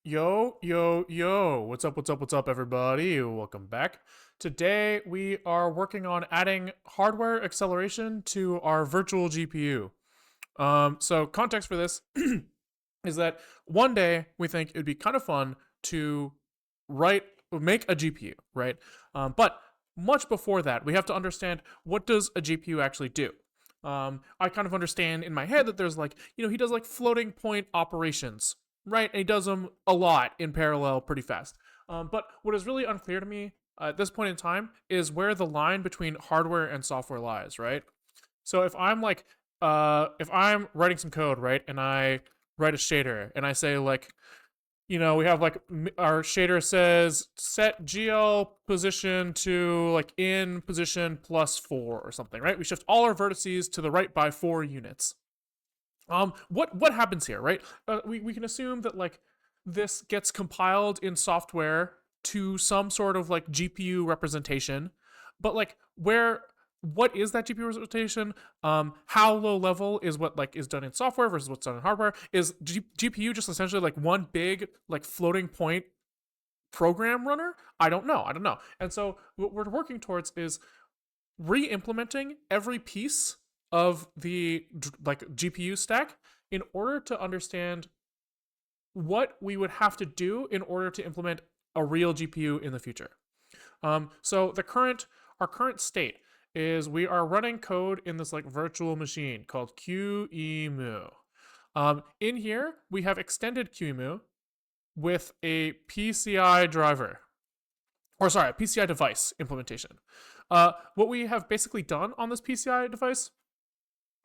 Yo, yo, yo. What's up, everybody? Welcome back. Today, we are working on adding hardware acceleration to our virtual GPU. So, context for this is that one day we think it would be kind of fun to make a GPU, right? But much before that, we have to understand what does a GPU actually do. I kind of understand in my head that there's he does like floating point operations, right? And he does them a lot in parallel pretty fast. But what is really unclear to me at this point in time is where the line between hardware and software lies, right? So if I'm writing some code, right, and I write a shader and I say we have our shader says set GL position to like in position +4 or something, right? We shift all our vertices to the right by 4 units. What happens here, right? We can assume that this gets compiled in software to some sort of like GPU representation, but what is that GPU representation? How low level is what is done in software versus what's done in hardware? Is GPU just essentially like one big like floating point program runner? I don't know. And so what we're working towards is re-implementing every piece of the GPU stack in order to understand what we would have to do in order to implement a real GPU in the future. So our current state is we are running code in this like virtual machine called qemu. In here we have extended qemu with a PCI driver, or sorry, a PCI device implementation. What we have basically done on this PCI device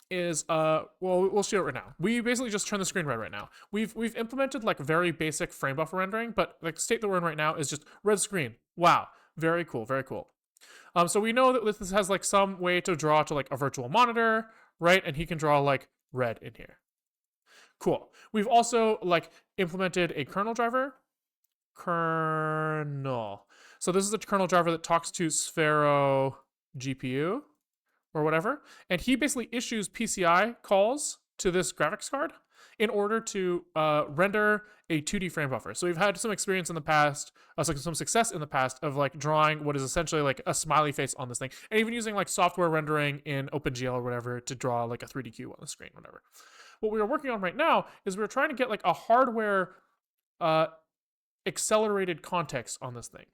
is we'll show it right now. We basically just turn the screen red right now. We've implemented like very basic frame buffer rendering, but like the state that we're in right now is just red screen. Wow, very cool, very cool. So we know that this has like some way to draw to like a virtual monitor, right? And he can draw like red in here. Cool. We've also like implemented a kernel driver. Kernel. So this is a kernel driver that talks to Sphero GPU or whatever, and he basically issues PCI calls to this graphics card in order to render a 2D frame buffer. So we've had some experience in the past, some success in the past of like drawing what is essentially like a smiley face on this thing, and even using like software rendering in OpenGL or whatever to draw like a 3D cube on the screen, whatever. What we are working on right now is we're trying to get like a hardware accelerated context on this thing.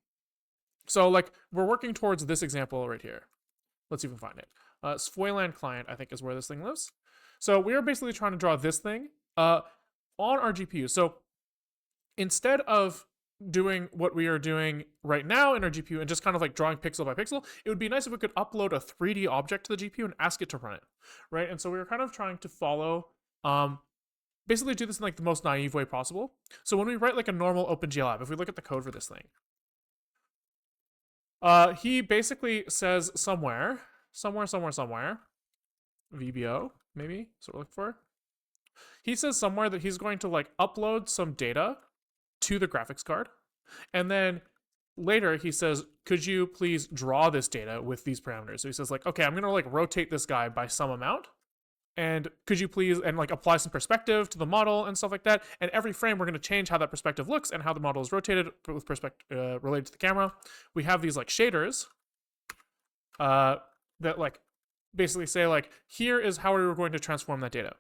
So like we're working towards this example right here. Let's even find it. Sfoyland client, I think, is where this thing lives. So we are basically trying to draw this thing on our GPU. So instead of doing what we are doing right now in our GPU and just kind of like drawing pixel by pixel, it would be nice if we could upload a 3D object to the GPU and ask it to run it, right? And so we were kind of trying to follow, basically do this in like the most naive way possible. So when we write like a normal OpenGL app, if we look at the code for this thing, he basically says somewhere, VBO, maybe, that's what we're looking for. He says somewhere that he's going to like upload some data to the graphics card. And then later he says, could you please draw this data with these parameters? So he says like, okay, I'm going to like rotate this guy by some amount. And could you please, and like apply some perspective to the model and stuff like that. And every frame we're going to change how that perspective looks and how the model is rotated with perspective related to the camera. We have these like shaders that like basically say like, here is how we were going to transform that data.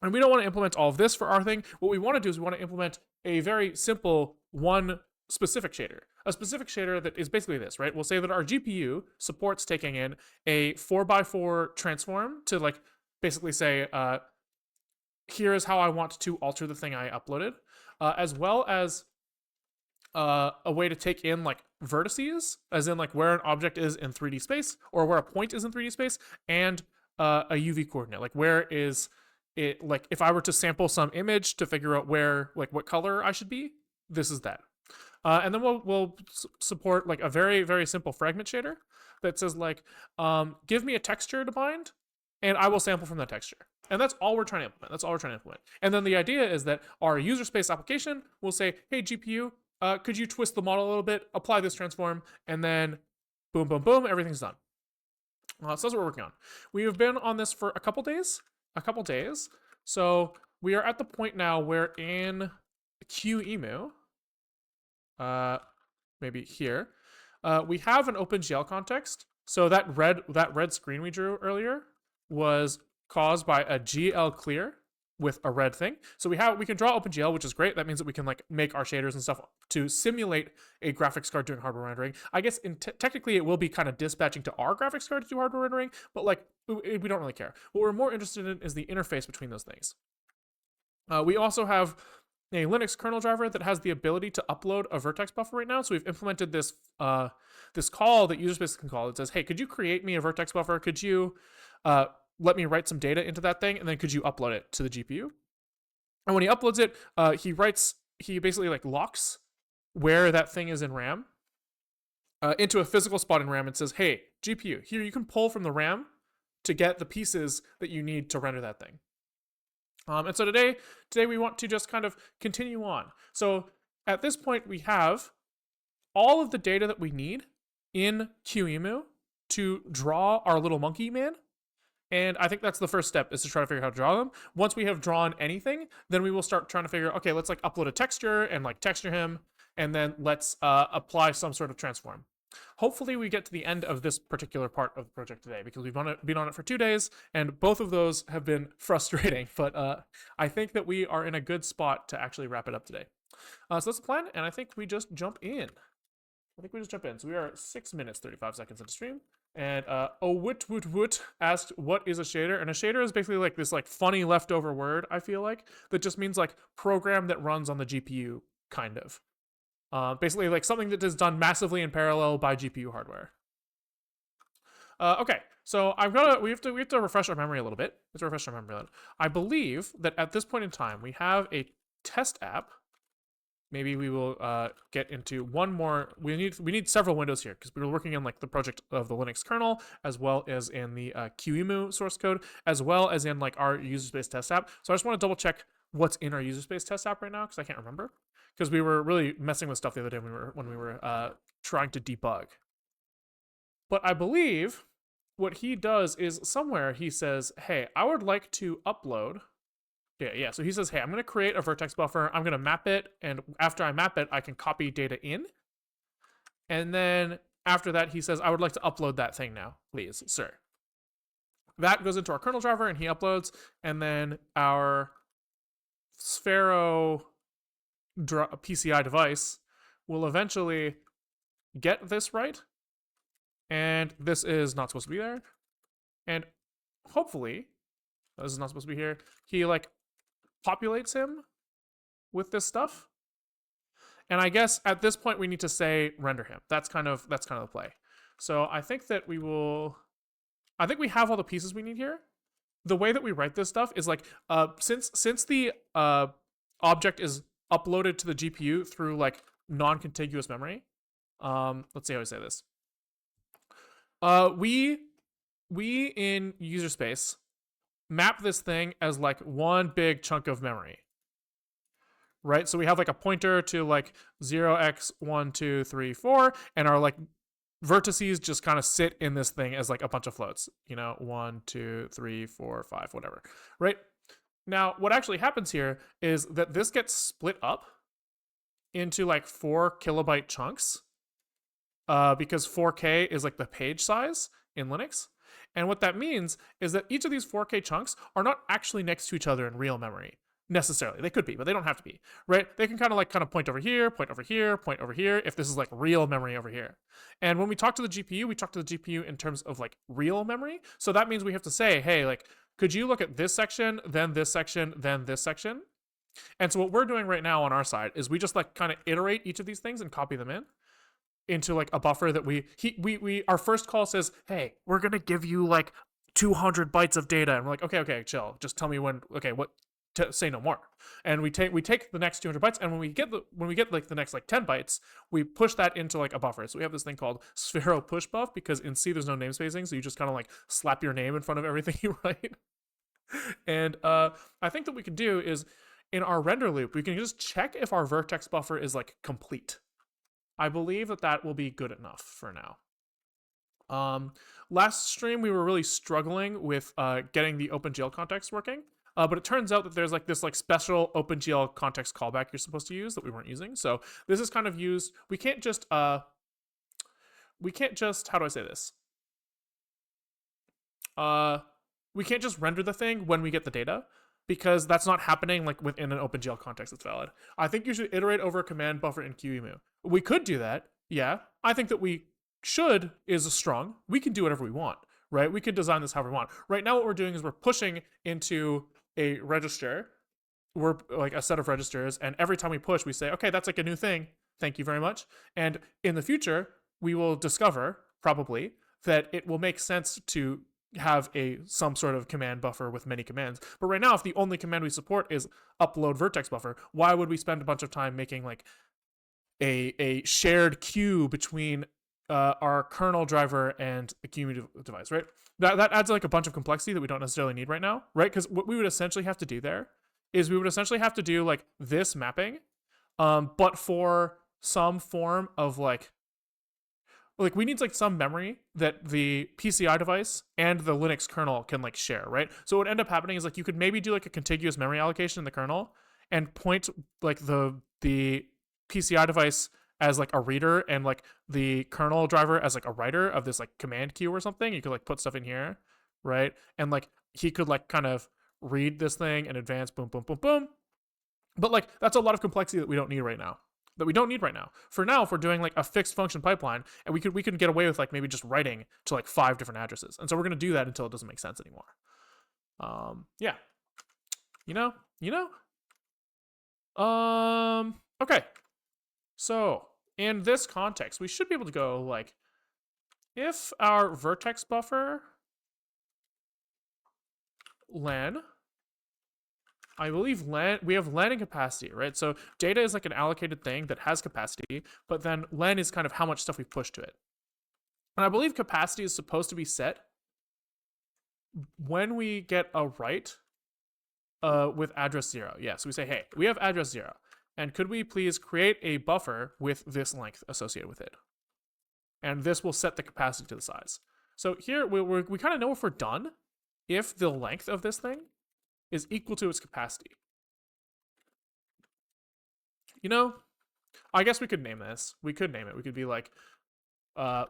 And we don't want to implement all of this for our thing. What we want to do is we want to implement a very simple one specific shader. A specific shader that is basically this, right? We'll say that our GPU supports taking in a 4x4 transform to like basically say, here is how I want to alter the thing I uploaded, as well as a way to take in like vertices, as in like where an object is in 3D space or where a point is in 3D space, and a UV coordinate, like where is it, like if I were to sample some image to figure out where like what color I should be, this is that. And then we'll support like a very, very simple fragment shader that says like, give me a texture to bind, and I will sample from that texture. And that's all we're trying to implement. And then the idea is that our user space application will say, hey, GPU, could you twist the model a little bit, apply this transform, and then boom, boom, boom, everything's done. So that's what we're working on. We have been on this for a couple days. So we are at the point now where in qemu, maybe here, we have an OpenGL context. So that red screen we drew earlier was caused by a GL clear with a red thing. So we can draw OpenGL, which is great. That means that we can like make our shaders and stuff to simulate a graphics card doing hardware rendering. I guess technically it will be kind of dispatching to our graphics card to do hardware rendering, but like we don't really care. What we're more interested in is the interface between those things. We also have a Linux kernel driver that has the ability to upload a vertex buffer right now. So we've implemented this this call that user space can call. It says, hey, could you create me a vertex buffer? Could you let me write some data into that thing, and then could you upload it to the GPU? And when he uploads it, he basically like locks where that thing is in RAM into a physical spot in RAM and says, hey, GPU, here you can pull from the RAM to get the pieces that you need to render that thing. And so today we want to just kind of continue on. So at this point, we have all of the data that we need in qemu to draw our little monkey man. And I think that's the first step, is to try to figure out how to draw them. Once we have drawn anything, then we will start trying to figure, okay, let's like upload a texture and like texture him, and then let's apply some sort of transform. Hopefully we get to the end of this particular part of the project today, because we've been on it for 2 days, and both of those have been frustrating, but I think that we are in a good spot to actually wrap it up today. So that's the plan, and I think we just jump in. So we are 6 minutes, 35 seconds into stream. And Woot asked, what is a shader? And a shader is basically like this like funny leftover word, I feel like, that just means like program that runs on the GPU, kind of. Basically like something that is done massively in parallel by GPU hardware. Okay, so we have to refresh our memory a little bit. I believe that at this point in time, we have a test app. Maybe we will get into one more. We need several windows here, because we were working in like the project of the Linux kernel, as well as in the qemu source code, as well as in like our user space test app. So I just want to double check what's in our user space test app right now, because I can't remember, because we were really messing with stuff the other day when we were trying to debug. But I believe what he does is somewhere he says, hey, I would like to upload. Yeah. So he says, hey, I'm going to create a vertex buffer. I'm going to map it. And after I map it, I can copy data in. And then after that, he says, I would like to upload that thing now, please, sir. That goes into our kernel driver, and he uploads. And then our Sphero PCI device will eventually get this right. And this is not supposed to be there. And hopefully, this is not supposed to be here. He like populates him with this stuff. And I guess at this point we need to say render him. That's kind of the play. So I think that we have all the pieces we need here. The way that we write this stuff is like since the object is uploaded to the GPU through like non-contiguous memory. Let's see how I say this. We in user space map this thing as like one big chunk of memory, right? So we have like a pointer to like 0x1 2 3 4, and our like vertices just kind of sit in this thing as like a bunch of floats, 1 2 3 4 5, whatever, right? Now what actually happens here is that this gets split up into like 4 kilobyte chunks, because 4K is like the page size in Linux. And what that means is that each of these 4K chunks are not actually next to each other in real memory, necessarily. They could be, but they don't have to be, right? They can kind of point over here, point over here, point over here, if this is like real memory over here. And when we talk to the GPU, we talk to the GPU in terms of like real memory. So that means we have to say, hey, like, could you look at this section, then this section, then this section? And so what we're doing right now on our side is we just like kind of iterate each of these things and copy them in into like a buffer that we our first call says, hey, we're gonna give you like 200 bytes of data, and we're like, okay, chill, just tell me when. Okay, what? Say no more. And we take the next 200 bytes, and when we get like the next like 10 bytes, we push that into like a buffer. So we have this thing called Sphero push buff, because in C there's no namespacing, so you just kind of like slap your name in front of everything you write. And I think that we can do is in our render loop, we can just check if our vertex buffer is like complete. I believe that will be good enough for now. Last stream, we were really struggling with getting the OpenGL context working. But it turns out that there's like this like special OpenGL context callback you're supposed to use that we weren't using. So this is kind of used. We can't just how do I say this? We can't just render the thing when we get the data, because that's not happening like within an OpenGL context that's valid. I think you should iterate over a command buffer in qemu. We could do that, yeah. I think that we should is strong. We can do whatever we want, right? We could design this however we want. Right now what we're doing is we're pushing into a register. We're like a set of registers, and every time we push, we say, okay, that's like a new thing. Thank you very much. And in the future, we will discover, probably, that it will make sense to have some sort of command buffer with many commands. But right now, if the only command we support is upload vertex buffer, why would we spend a bunch of time making like a shared queue between our kernel driver and the qemu device, right? That adds like a bunch of complexity that we don't necessarily need right now, right? Because what we would essentially have to do there is we would essentially have to do like this mapping, but for some form of like we need like some memory that the PCI device and the Linux kernel can like share, right? So what would end up happening is like you could maybe do like a contiguous memory allocation in the kernel and point like the PCI device as like a reader and like the kernel driver as like a writer of this like command queue or something. You could like put stuff in here, right? And like he could like kind of read this thing and advance, boom, boom, boom, boom. But like that's a lot of complexity that we don't need right now. For now, if we're doing like a fixed function pipeline, and we could get away with like maybe just writing to like 5 different addresses, and so we're gonna do that until it doesn't make sense anymore. Yeah, you know. Okay. So in this context, we should be able to go like, if our vertex buffer len, I believe we have len and capacity, right? So data is like an allocated thing that has capacity, but then len is kind of how much stuff we push to it. And I believe capacity is supposed to be set when we get a write with address 0. Yeah, so we say, hey, we have address 0, and could we please create a buffer with this length associated with it? And this will set the capacity to the size. So here we kind of know if we're done if the length of this thing is equal to its capacity. You know, I guess we could name this. We could name it. We could be like, Sphero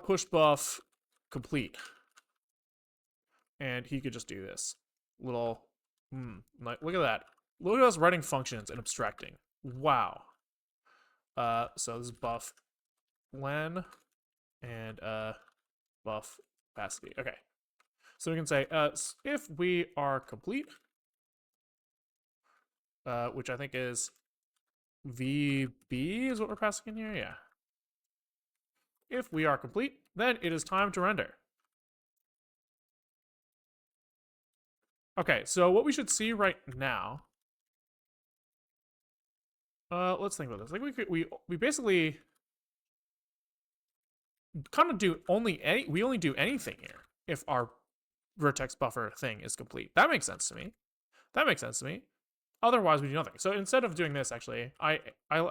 push buff complete. And he could just do this. Little, like, look at that. Look at us writing functions and abstracting. Wow. So this is buff len and buff capacity. Okay. So we can say, if we are complete, which I think is VB is what we're passing in here, yeah. If we are complete, then it is time to render. Okay, so what we should see right now, let's think about this. Like we basically kind of do we only do anything here if our vertex buffer thing is complete. That makes sense to me. Otherwise, we do nothing. So instead of doing this, actually, I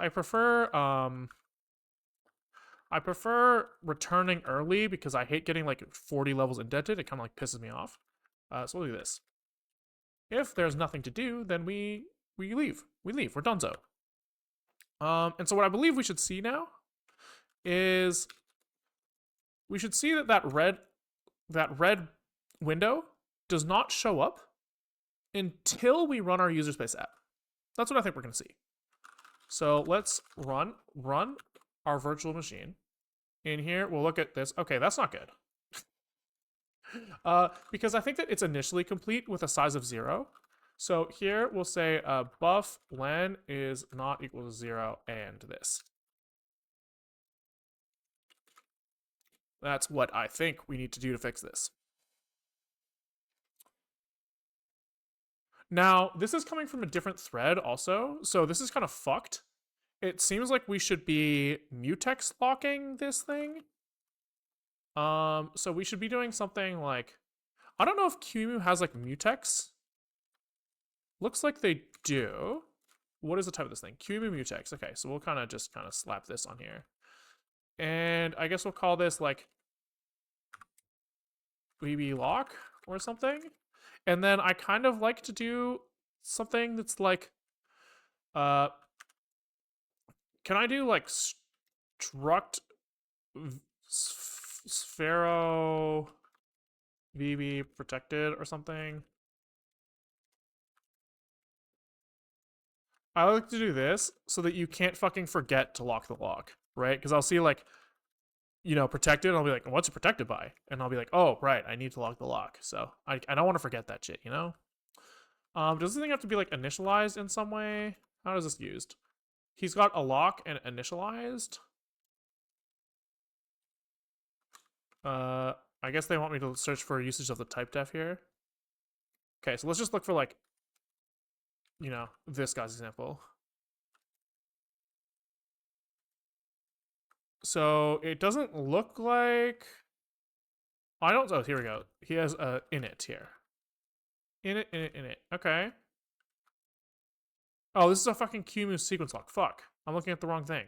prefer returning early because I hate getting like 40 levels indented. It kind of like pisses me off. So we'll do this. If there's nothing to do, then we leave. We're donezo. And so what I believe we should see now is we should see that red window does not show up until we run our user space app. That's what I think we're going to see. So let's run our virtual machine. In here, we'll look at this. Okay, that's not good. Because I think that it's initially complete with a size of 0. So here we'll say buff len is not equal to 0 and this. That's what I think we need to do to fix this. Now, this is coming from a different thread also, so this is kind of fucked. It seems like we should be mutex locking this thing. So we should be doing something like, I don't know if qemu has like mutex. Looks like they do. What is the type of this thing? qemu mutex. Okay, so we'll kind of slap this on here. And I guess we'll call this like VB lock or something. And then I kind of like to do something that's like, uh, can I do like struct sphero VB protected or something? I like to do this so that you can't fucking forget to lock the lock, right? Because I'll see like, protected, and I'll be like, what's it protected by? And I'll be like, oh, right, I need to lock the lock. So I don't want to forget that shit, you know? Does this thing have to be like initialized in some way? How is this used? He's got a lock and initialized. Uh, I guess they want me to search for usage of the type def here. Okay, so let's just look for like, this guy's example. So it doesn't look like. I don't. Oh, here we go. He has a init here. Init. Okay. Oh, this is a fucking qemu sequence lock. Fuck. I'm looking at the wrong thing.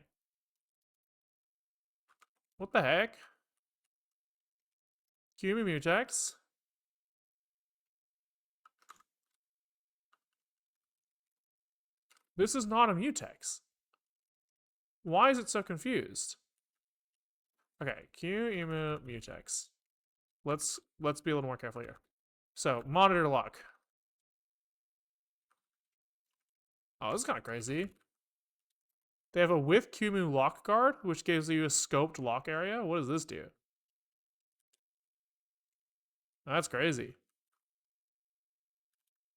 What the heck? qemu mutex. This is not a mutex. Why is it so confused? Okay, qemu mutex. Let's be a little more careful here. So, monitor lock. Oh, this is kind of crazy. They have a with qemu lock guard, which gives you a scoped lock area. What does this do? That's crazy.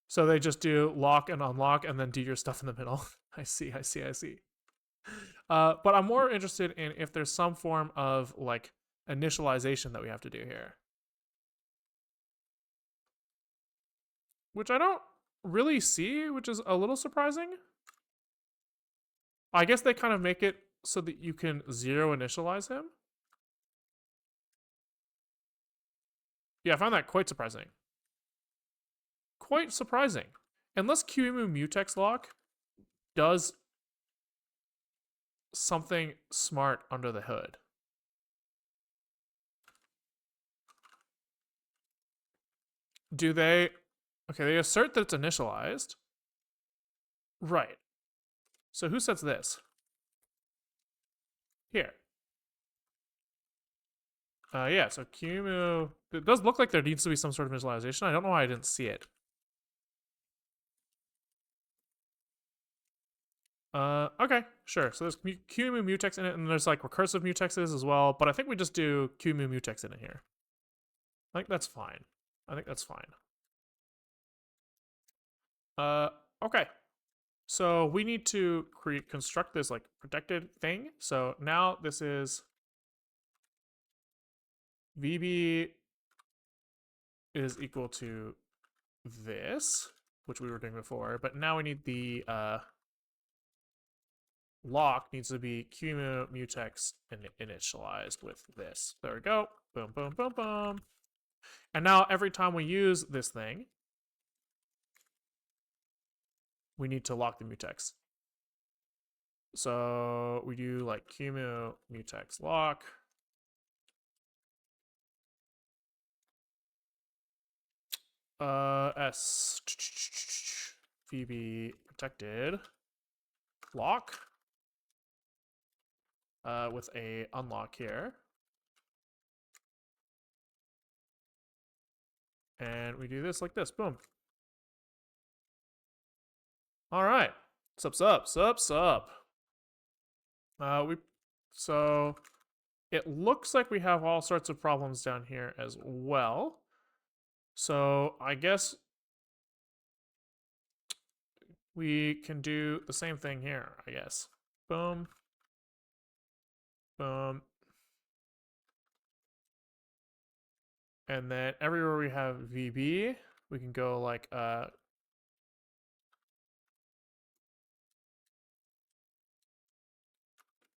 So they just do lock and unlock and then do your stuff in the middle. I see. But I'm more interested in if there's some form of like initialization that we have to do here. Which I don't really see, which is a little surprising. I guess they kind of make it so that you can zero initialize him. Yeah, I found that quite surprising. Quite surprising. Unless qemu mutex lock does something smart under the hood. Do they? Okay, they assert that it's initialized. Right. So who sets this? Here. Yeah, so qemu. It does look like there needs to be some sort of initialization. I don't know why I didn't see it. Okay, sure. So there's qemu mutex in it, and there's like recursive mutexes as well, but I think we just do qemu mutex in it here. I think that's fine. Okay. So we need to construct this like protected thing. So now this is VB is equal to this, which we were doing before, but now we need the lock needs to be qemu mutex initialized with this. There we go. Boom, boom, boom, boom. And now every time we use this thing, we need to lock the mutex. So we do like qemu mutex lock. S VB protected lock with a unlock here. And we do this like this. Boom. All right. Sup. So it looks like we have all sorts of problems down here as well. So I guess we can do the same thing here, I guess. Boom. Boom. And then everywhere we have VB, we can go like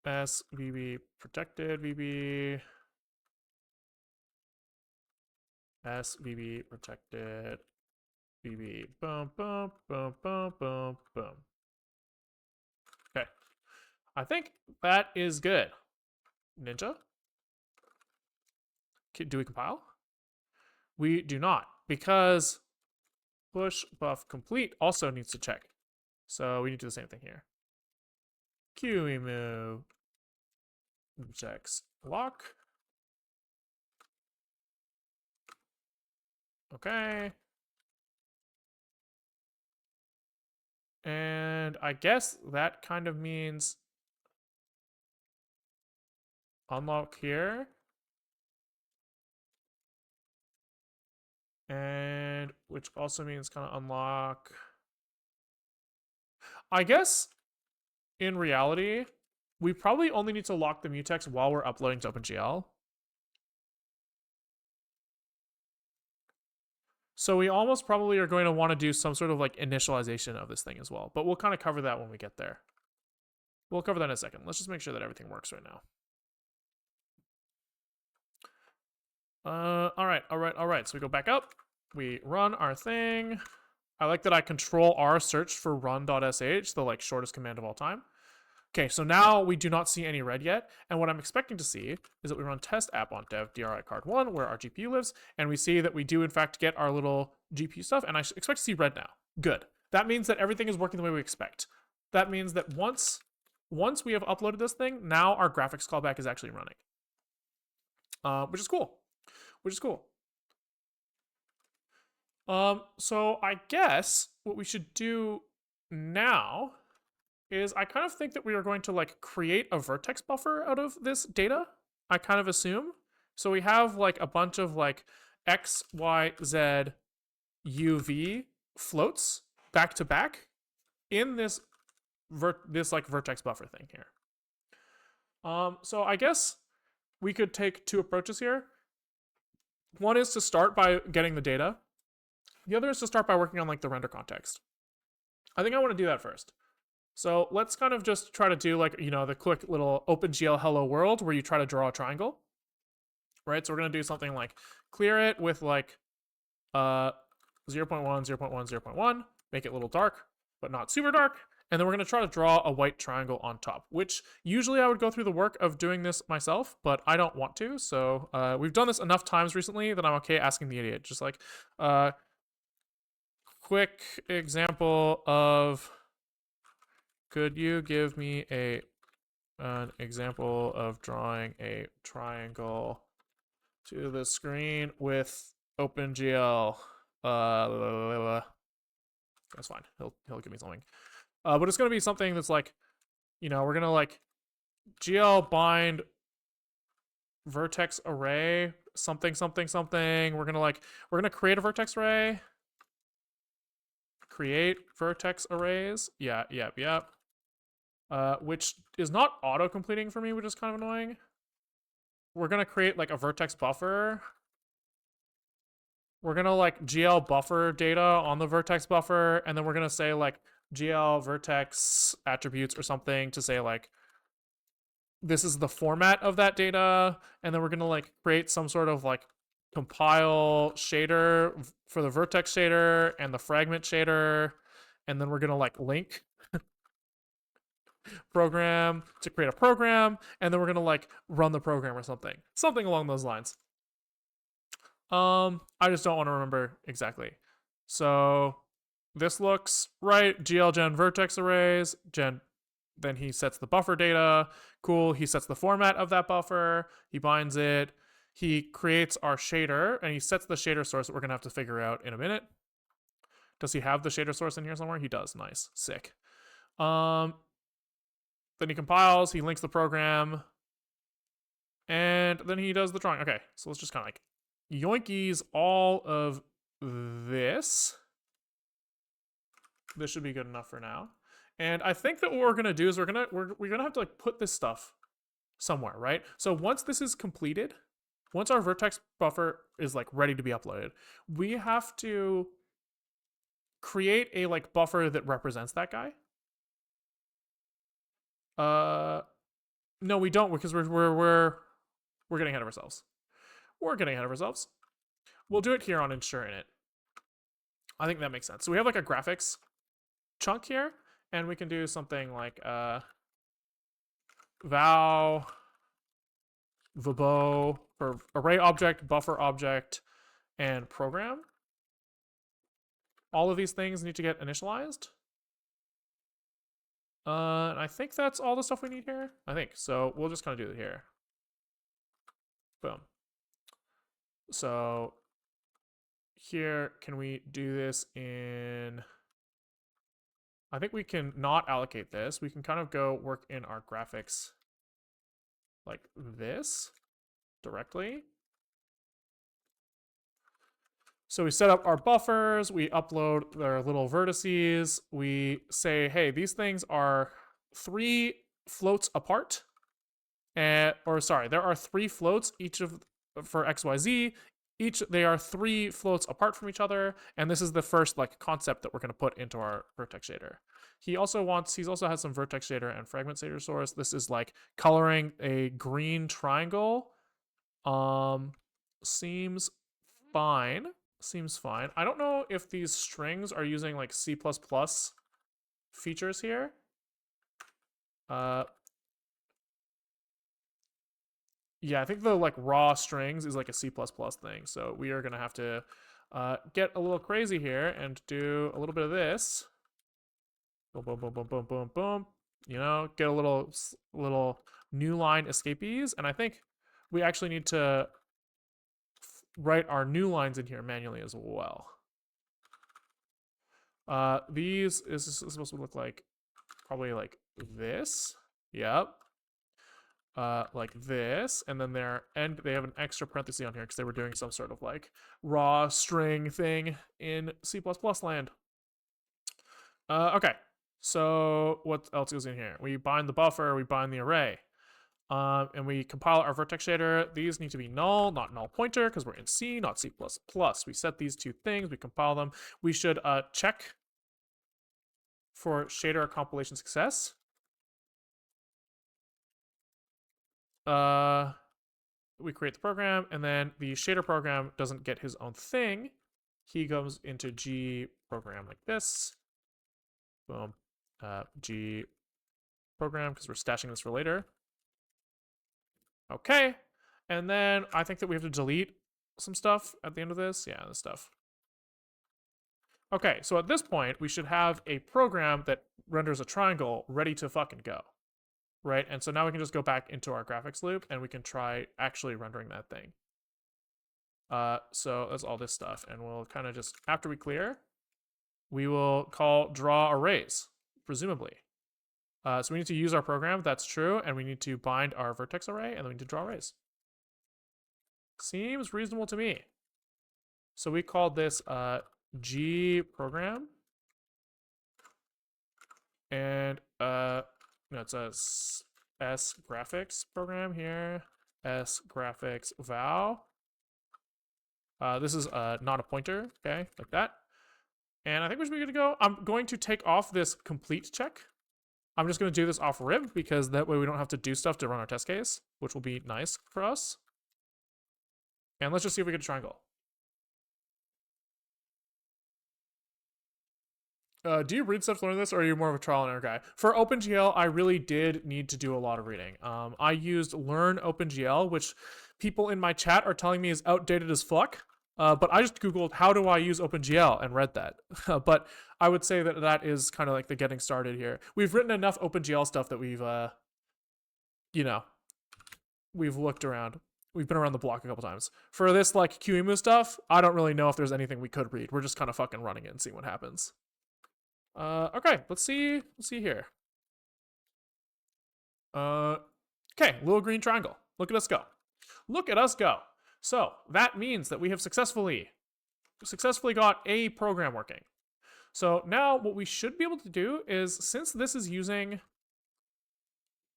S VB protected VB S VB protected VB boom. Okay, I think that is good. Ninja, do we compile? We do not, because push buff complete also needs to check. So we need to do the same thing here. qemu checks lock. Okay. And I guess that kind of means unlock here. And which also means kind of unlock. I guess in reality, we probably only need to lock the mutex while we're uploading to OpenGL. So we almost probably are going to want to do some sort of like initialization of this thing as well. But we'll kind of cover that when we get there. We'll cover that in a second. Let's just make sure that everything works right now. All right. So we go back up. We run our thing. I like that I control R search for run.sh, the like shortest command of all time. Okay, so now we do not see any red yet, and what I'm expecting to see is that we run test app on dev DRI card 1, where our GPU lives, and we see that we do in fact get our little GPU stuff, and I expect to see red now. Good. That means that everything is working the way we expect. That means that once we have uploaded this thing, now our graphics callback is actually running. Which is cool. So I guess what we should do now is I kind of think that we are going to like create a vertex buffer out of this data. I kind of assume. So we have like a bunch of like X, Y, Z, UV floats back to back in this like vertex buffer thing here. So I guess we could take two approaches here. One is to start by getting the data. The other is to start by working on like the render context. I think I want to do that first. So let's kind of just try to do like, the quick little OpenGL hello world where you try to draw a triangle, right? So we're going to do something like clear it with like 0.1, 0.1, 0.1, make it a little dark, but not super dark. And then we're going to try to draw a white triangle on top, which usually I would go through the work of doing this myself, but I don't want to. So we've done this enough times recently that I'm okay asking the idiot. Just like quick example of... Could you give me an example of drawing a triangle to the screen with OpenGL? That's fine. He'll give me something. But it's gonna be something that's like, we're gonna like GL bind vertex array something. We're gonna create a vertex array. Create vertex arrays. Yeah. Which is not auto-completing for me, which is kind of annoying. We're gonna create like a vertex buffer. We're gonna like GL buffer data on the vertex buffer, and then we're gonna say like GL vertex attributes or something to say like this is the format of that data, and then we're gonna like create some sort of like compile shader for the vertex shader and the fragment shader, and then we're gonna like link program to create a program, and then we're gonna like run the program or something along those lines. I just don't want to remember exactly. So this looks right. GL gen vertex arrays then he sets the buffer data. Cool. He sets the format of that buffer. He binds it. He creates our shader, and he sets the shader source that we're gonna have to figure out in a minute. Does he have the shader source in here somewhere? He does. Nice. Sick. Then he compiles, he links the program, and then he does the drawing. Okay, so let's just kind of like yoinkies all of this. This should be good enough for now. And I think that what we're gonna do is we're gonna have to like put this stuff somewhere, right? So once this is completed, once our vertex buffer is like ready to be uploaded, we have to create a like buffer that represents that guy. No, we don't, because we're getting ahead of ourselves. We'll do it here on ensure init. I think that makes sense. So we have like a graphics chunk here, and we can do something like val vbo for array object, buffer object, and program. all of these things need to get initialized. And I think that's all the stuff we need here. I think so. We'll just kind of do it here. Boom. So here, can we do this in? I think we can not allocate this. We can kind of go work in our graphics like this directly. So we set up our buffers, we upload their little vertices, we say, hey, these things are 3 floats apart. Or sorry, there are 3 floats each of for XYZ. They are 3 floats apart from each other, and this is the first like concept that we're going to put into our vertex shader. He's also has some vertex shader and fragment shader source. This is like coloring a green triangle. Seems fine. Seems fine. I don't know if these strings are using like C++ features here. Yeah, I think the like raw strings is like a C++ thing. So we are gonna have to get a little crazy here and do a little bit of this. Boom, boom, boom, boom, boom, boom, boom. You know, get a little new line escapees, and I think we actually need to write our new lines in here manually as well. These is supposed to look like probably like this. Yep. Like this, and then they have an extra parenthesis on here because they were doing some sort of like raw string thing in C++ land. Okay, so what else goes in here? We bind the buffer, we bind the array, and we compile our vertex shader. These need to be null, not null pointer, because we're in C, not C++. We set these 2 things, we compile them. We should check for shader compilation success. We create the program, and then the shader program doesn't get his own thing. He goes into G program like this. Boom. G program, because we're stashing this for later. Okay. And then I think that we have to delete some stuff at the end of this. Yeah, this stuff. Okay, so at this point, we should have a program that renders a triangle ready to fucking go. Right? And so now we can just go back into our graphics loop and we can try actually rendering that thing. So that's all this stuff. And we'll kind of just, after we clear, we will call draw arrays, presumably. So we need to use our program, that's true, and we need to bind our vertex array, and then we need to draw arrays. Seems reasonable to me. So we called this G program. And no, it's a S graphics program here. S graphics val. This is not a pointer, okay, like that. And I think we should be good to go. I'm going to take off this complete check. I'm just going to do this off rib because that way we don't have to do stuff to run our test case, which will be nice for us. And let's just see if we get a triangle. Do you read stuff to learn this, or are you more of a trial and error guy? For OpenGL, I really did need to do a lot of reading. I used Learn OpenGL, which people in my chat are telling me is outdated as fuck. But I just Googled, how do I use OpenGL, and read that. But I would say that that is kind of like the getting started here. We've written enough OpenGL stuff that we've, you know, we've looked around. We've been around the block a couple times. For this, like, qemu stuff, I don't really know if there's anything we could read. We're just kind of fucking running it and seeing what happens. Okay, let's see here. Okay, little green triangle. Look at us go. Look at us go. So that means that we have successfully got a program working. So now what we should be able to do is, since this is using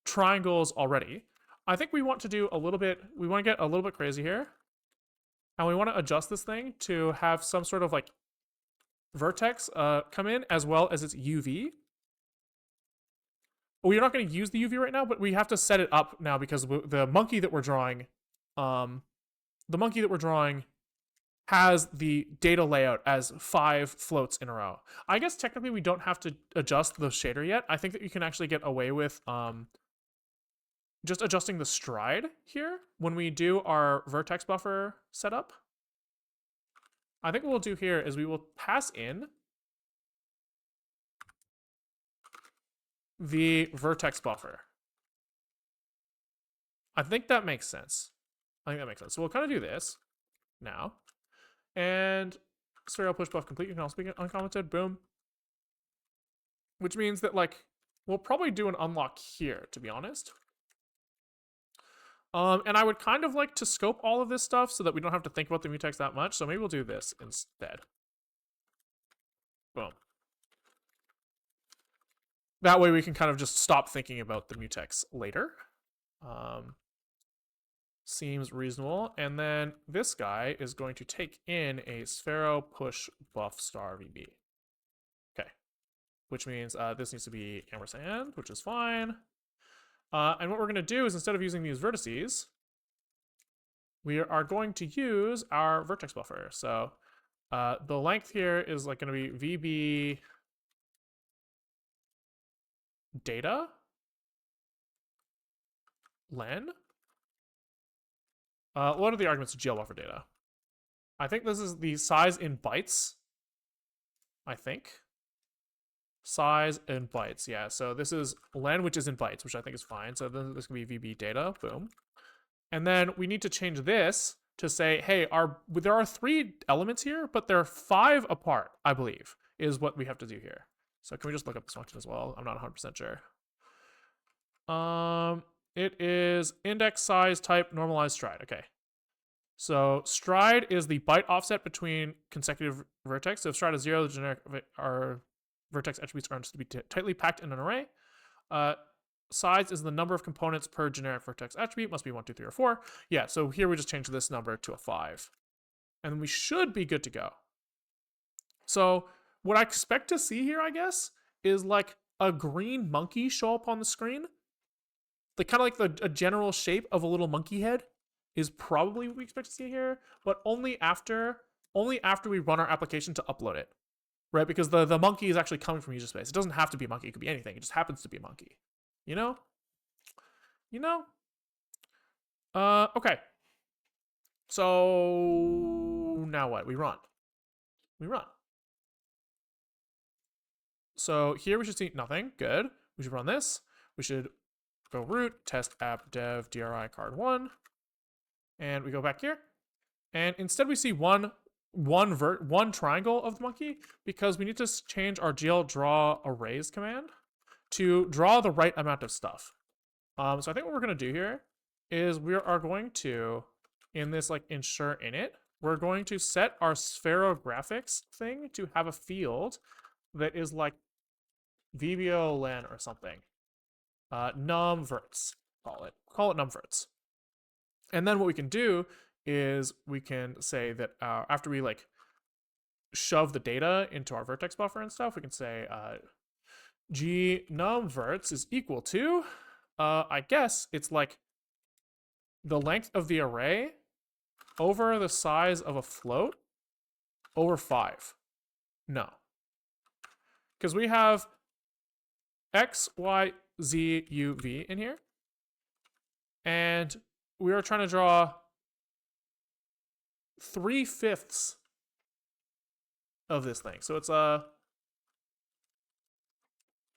triangles already, I think we want to do a little bit, we want to get a little bit crazy here. And we want to adjust this thing to have some sort of like vertex come in, as well as its UV. We're not going to use the UV right now, but we have to set it up now because the monkey that we're drawing, has the data layout as 5 floats in a row. I guess technically we don't have to adjust the shader yet. I think that you can actually get away with just adjusting the stride here when we do our vertex buffer setup. I think what we'll do here is we will pass in the vertex buffer. I think that makes sense. So we'll kind of do this now. And serial push buff complete. You can also be uncommented. Boom. Which means that, like, we'll probably do an unlock here, to be honest. And I would kind of like to scope all of this stuff so that we don't have to think about the mutex that much. So maybe we'll do this instead. Boom. That way we can kind of just stop thinking about the mutex later. Seems reasonable. And then this guy is going to take in a Sphero push buff star VB. Okay. Which means this needs to be ampersand, which is fine. And what we're going to do is, instead of using these vertices, we are going to use our vertex buffer. So the length here is like going to be VB data len. What are the arguments to GL buffer data? I think this is the size in bytes. I think. Size in bytes, yeah. So this is len, which is in bytes, which I think is fine. So then this can be VB data, boom. And then we need to change this to say, hey, there are 3 elements here, but they're 5 apart, I believe, is what we have to do here. So can we just look up this function as well? I'm not 100% sure. It is index size type normalized stride. Okay. So stride is the byte offset between consecutive vertex. So if stride is 0, the generic our vertex attributes are understood to be tightly packed in an array. Size is the number of components per generic vertex attribute. Must be 1, 2, 3, or 4. Yeah, so here we just change this number to a 5. And we should be good to go. So what I expect to see here, I guess, is like a green monkey show up on the screen. The kind of like a general shape of a little monkey head is probably what we expect to see here, but only after we run our application to upload it. Right? Because the monkey is actually coming from user space. It doesn't have to be a monkey. It could be anything. It just happens to be a monkey. You know? Okay. So now what? We run. So here we should see nothing. Good. We should run this. We should go root, test app dev dri card1. And we go back here. And instead we see one triangle of the monkey, because we need to change our GL draw arrays command to draw the right amount of stuff. So I think what we're going to do here is we are going to, in this like ensure init, we're going to set our spherographics thing to have a field that is like VBO len or something. Numverts, call it numverts. And then what we can do is we can say that after we like shove the data into our vertex buffer and stuff, we can say g numverts is equal to, I guess it's like the length of the array over the size of a float over 5. No. Because we have x, y, z, u, v in here. And we are trying to draw 3/5 of this thing. So it's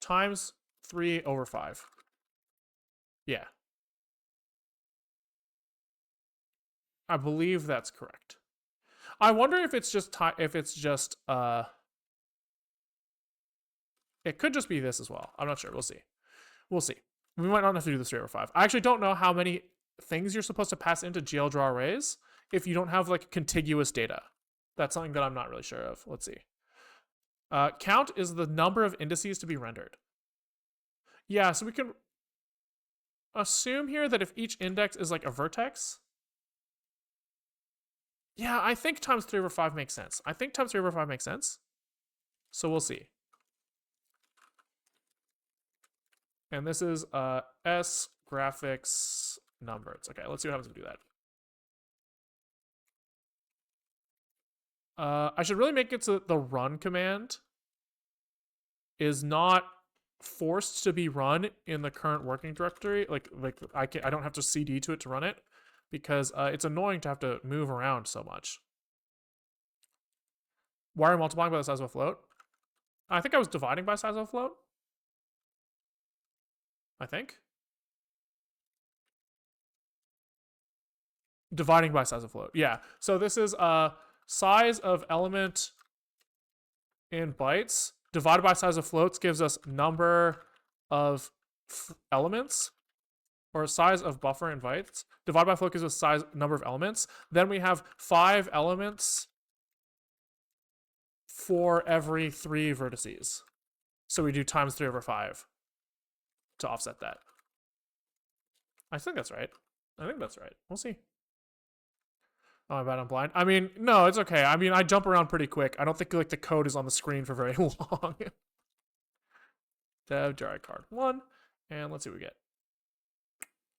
times 3 over 5. Yeah. I believe that's correct. I wonder if it's just it could just be this as well. I'm not sure. We'll see. We might not have to do this 3 over 5. I actually don't know how many things you're supposed to pass into GL draw arrays if you don't have like contiguous data. That's something that I'm not really sure of. Let's see. Count is the number of indices to be rendered. Yeah, so we can assume here that if each index is like a vertex. Yeah, I think times 3 over 5 makes sense. So we'll see. And this is S graphics numbers. Okay, let's see what happens if we do that. I should really make it so that the run command is not forced to be run in the current working directory. Like I don't have to CD to it to run it, because it's annoying to have to move around so much. Why are we multiplying by the size of a float? I think I was dividing by size of a float. I think. Dividing by size of float. Yeah. So this is size of element in bytes divided by size of floats gives us number of elements, or size of buffer in bytes divided by float gives us size number of elements. Then we have 5 elements for every 3 vertices. So we do times 3/5 to offset that. I think that's right. We'll see. Oh, my bad, I'm blind. I mean, no, it's okay. I mean, I jump around pretty quick. I don't think like the code is on the screen for very long. Dev dry card 1, and let's see what we get.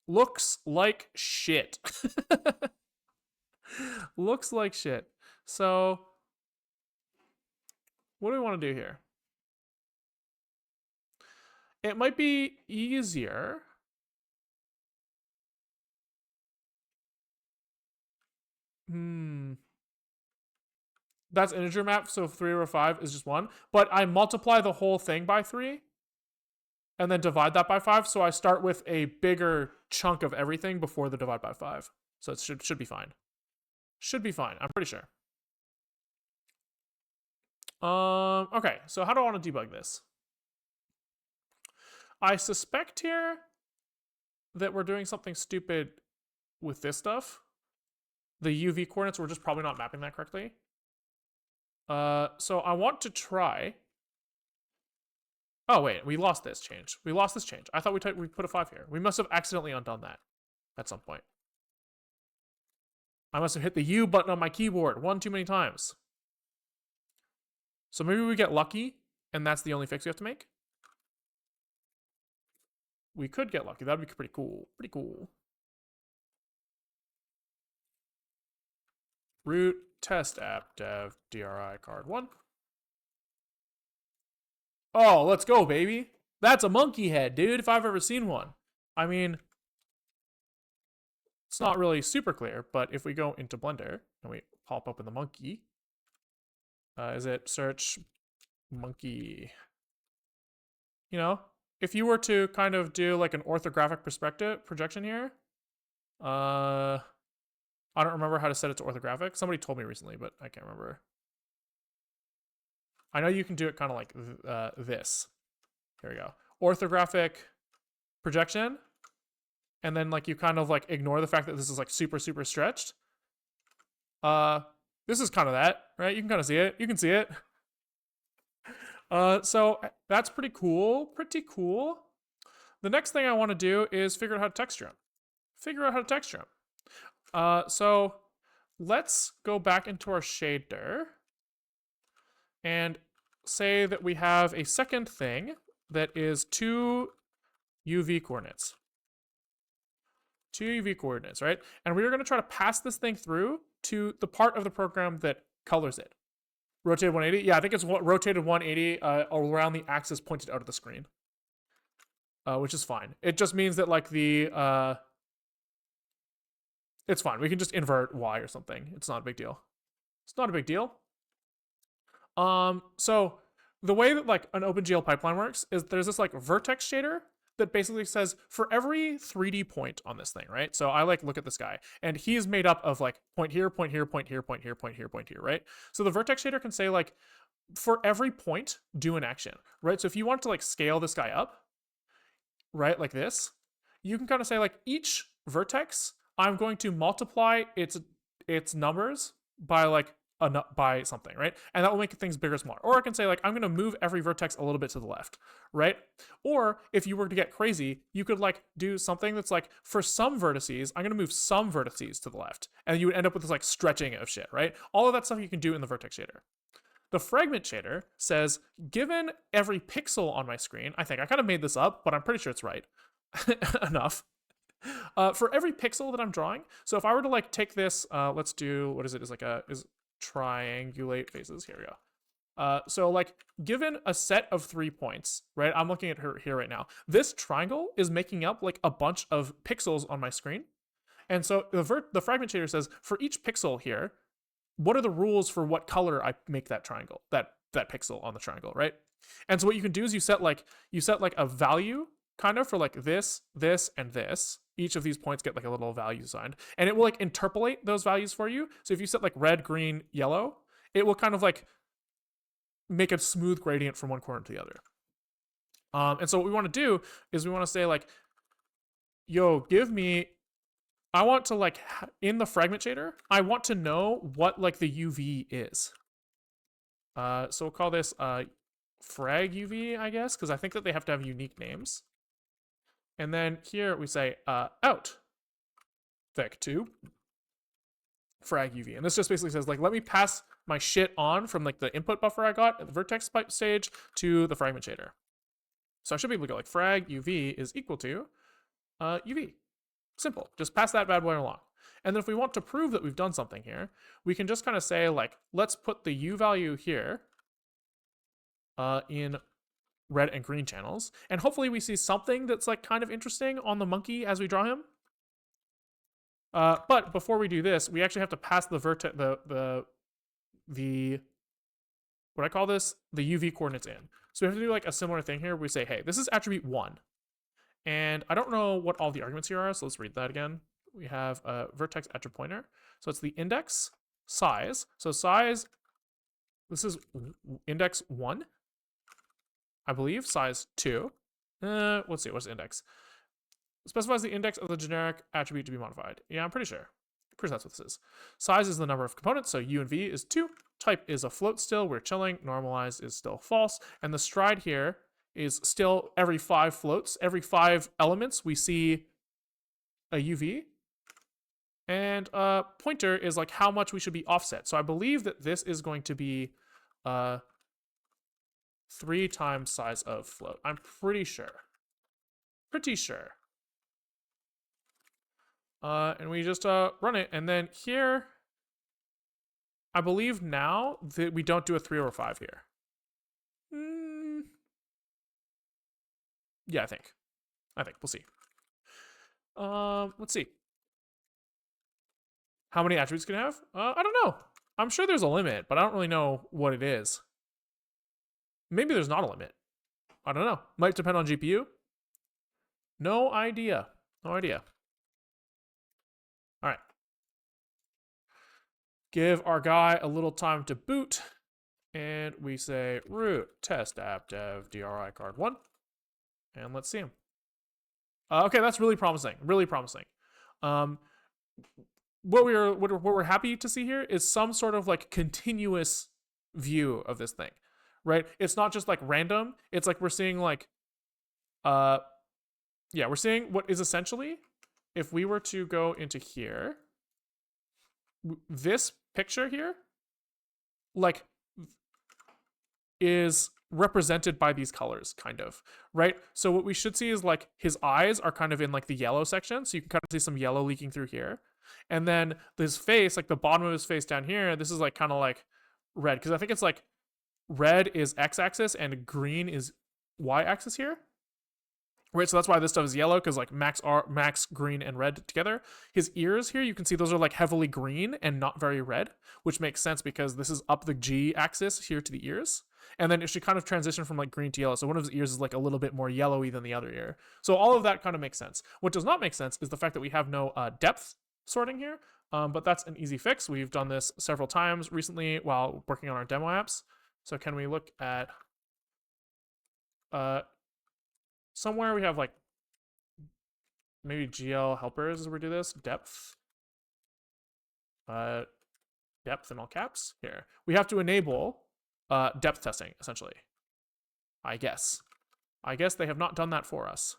Looks like shit. Looks like shit. So, what do we want to do here? It might be easier. That's integer map, so 3/5 is just 1. But I multiply the whole thing by 3 and then divide that by 5. So I start with a bigger chunk of everything before the divide by 5. So it should be fine. Should be fine, I'm pretty sure. Okay, so how do I want to debug this? I suspect here that we're doing something stupid with this stuff. The UV coordinates, we're just probably not mapping that correctly. So I want to try. Oh wait, we lost this change. I thought we put a 5 here. We must have accidentally undone that at some point. I must have hit the U button on my keyboard one too many times. So maybe we get lucky, and that's the only fix we have to make. We could get lucky. That'd be pretty cool. Pretty cool. Root test app dev DRI card 1. Oh, let's go, baby. That's a monkey head, dude, if I've ever seen one. I mean, it's not really super clear, but if we go into Blender and we pop open the monkey, is it search monkey? You know, if you were to kind of do like an orthographic perspective projection here, I don't remember how to set it to orthographic. Somebody told me recently, but I can't remember. I know you can do it kind of like this. Here we go. Orthographic projection. And then like you kind of like ignore the fact that this is like super, super stretched. This is kind of that, right? You can kind of see it. You can see it. So that's pretty cool. Pretty cool. The next thing I want to do is figure out how to texture them. So let's go back into our shader and say that we have a second thing that is 2 UV coordinates. 2 UV coordinates, right? And we are going to try to pass this thing through to the part of the program that colors it. Rotated 180? Yeah, I think it's rotated 180 around the axis pointed out of the screen. Which is fine. It just means that like the... it's fine. We can just invert Y or something. It's not a big deal. So the way that like an OpenGL pipeline works is there's this like vertex shader that basically says for every 3D point on this thing, right? So I like look at this guy and he's made up of like point here, point here, point here, point here, point here, point here, right? So the vertex shader can say like for every point, do an action, right? So if you want to like scale this guy up, right, like this, you can kind of say like each vertex, I'm going to multiply its numbers by like by something, right? And that will make things bigger, smaller. Or I can say like, I'm going to move every vertex a little bit to the left, right? Or if you were to get crazy, you could like do something that's like, for some vertices, I'm going to move some vertices to the left. And you would end up with this like stretching of shit, right? All of that stuff you can do in the vertex shader. The fragment shader says, given every pixel on my screen, I think I kind of made this up, but I'm pretty sure it's right enough. For every pixel that I'm drawing, so if I were to like take this, let's do, what is it? Is like is triangulate faces. Here we go. So like given a set of 3 points, right? I'm looking at her here right now. This triangle is making up like a bunch of pixels on my screen. And so the fragment shader says for each pixel here, what are the rules for what color I make that triangle, that pixel on the triangle, right? And so what you can do is you set like a value kind of for like this, this, and this. Each of these points get like a little value assigned, and it will like interpolate those values for you. So if you set like red, green, yellow, it will kind of like make a smooth gradient from one corner to the other. And so what we want to do is we want to say like, yo, give me, I want to like, in the fragment shader, I want to know what like the UV is. So we'll call this frag UV, I guess, because I think that they have to have unique names. And then here we say out vec2 frag UV. And this just basically says like, let me pass my shit on from like the input buffer I got at the vertex stage to the fragment shader. So I should be able to go like frag UV is equal to UV. Simple. Just pass that bad boy along. And then if we want to prove that we've done something here, we can just kind of say like, let's put the U value here in red and green channels. And hopefully we see something that's like kind of interesting on the monkey as we draw him. But before we do this, we actually have to pass the vertex, the what I call this, the UV coordinates in. So we have to do like a similar thing here. We say, hey, this is attribute 1. And I don't know what all the arguments here are, so let's read that again. We have a vertex attribute pointer. So it's the index size. So size, this is index 1, I believe, size 2. Let's see, what's the index? Specifies the index of the generic attribute to be modified. Yeah, I'm pretty sure. Pretty sure that's what this is. Size is the number of components, so U and V is 2. Type is a float still, we're chilling. Normalized is still false. And the stride here is still every 5 floats. Every 5 elements, we see a UV. And pointer is like how much we should be offset. So I believe that this is going to be 3 times size of float. I'm pretty sure. Pretty sure. And we just run it. And then here, I believe now that we don't do a 3 or a 5 here. Yeah, I think. We'll see. Let's see. How many attributes can I have? I don't know. I'm sure there's a limit, but I don't really know what it is. Maybe there's not a limit. I don't know. Might depend on GPU. No idea. No idea. All right. Give our guy a little time to boot. And we say root test app dev DRI card 1. And let's see him. Okay, that's really promising. Really promising. What we're happy to see here is some sort of like continuous view of this thing, right? It's not just like random. It's like we're seeing like, yeah, we're seeing what is essentially, if we were to go into here, this picture here, like, is represented by these colors, kind of, right? So what we should see is like his eyes are kind of in like the yellow section, so you can kind of see some yellow leaking through here. And then this face, like the bottom of his face down here, this is like kind of like red, because I think it's like red is x-axis and green is y-axis here. Right, so that's why this stuff is yellow, because like max green and red together. His ears here, you can see those are like heavily green and not very red, which makes sense because this is up the G axis here to the ears. And then it should kind of transition from like green to yellow. So one of his ears is like a little bit more yellowy than the other ear. So all of that kind of makes sense. What does not make sense is the fact that we have no depth sorting here, but that's an easy fix. We've done this several times recently while working on our demo apps. So can we look at somewhere we have like maybe GL helpers as we do this, depth in all caps here. We have to enable depth testing, essentially. I guess they have not done that for us.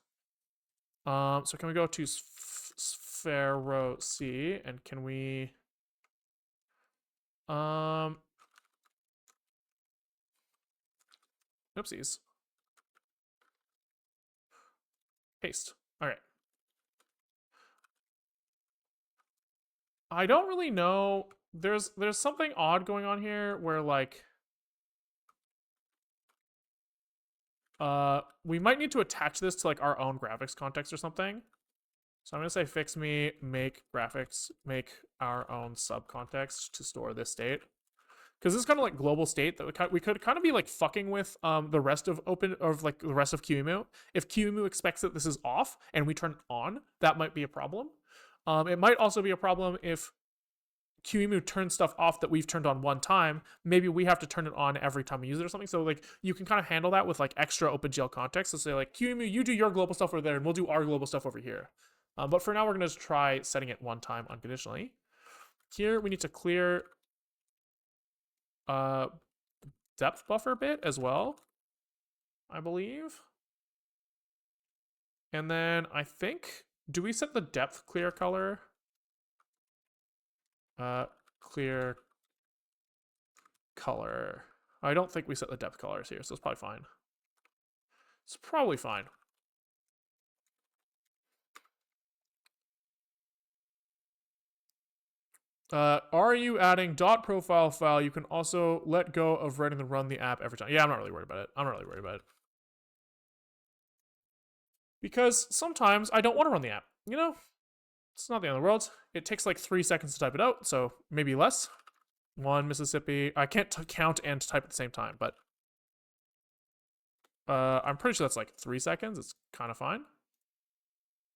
So can we go to Sphero C, and can we oopsies. Paste. All right. I don't really know. There's something odd going on here where like we might need to attach this to like our own graphics context or something. So I'm gonna say fix me make graphics, make our own sub context to store this state. because this is kind of like global state that we could kind of be like fucking with the rest of the rest of qemu. If qemu expects that this is off and we turn it on, that might be a problem. It might also be a problem if qemu turns stuff off that we've turned on one time. Maybe we have to turn it on every time we use it or something. So like you can kind of handle that with like extra OpenGL context. So say like qemu, you do your global stuff over there, and we'll do our global stuff over here. But for now, we're gonna try setting it one time unconditionally. Here we need to clear depth buffer bit as well, I believe. And then I think, do we set the depth clear color? Clear color. I don't think we set the depth colors here, so it's probably fine. It's probably fine. Are you adding .profile file? You can also let go of writing the run the app every time. Yeah, I'm not really worried about it. I'm not really worried about it. Because sometimes I don't want to run the app, you know? It's not the end of the world. It takes like 3 seconds to type it out, so maybe less. 1 Mississippi. I can't count and type at the same time, but I'm pretty sure that's like 3 seconds. It's kind of fine.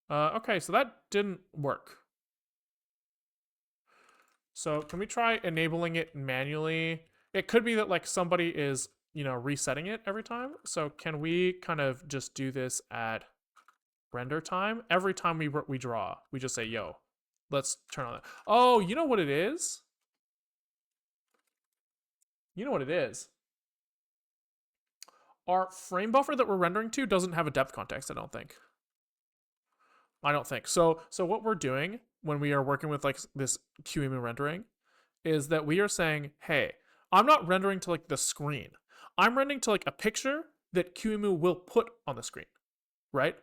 Okay, so that didn't work. So can we try enabling it manually? It could be that like somebody is, you know, resetting it every time. So can we kind of just do this at render time? Every time we draw, we just say, yo, let's turn on that. Oh, you know what it is? You know what it is? Our frame buffer that we're rendering to doesn't have a depth context, I don't think. So what we're doing when we are working with like this qemu rendering is that we are saying, hey, I'm not rendering to like the screen. I'm rendering to like a picture that qemu will put on the screen, right?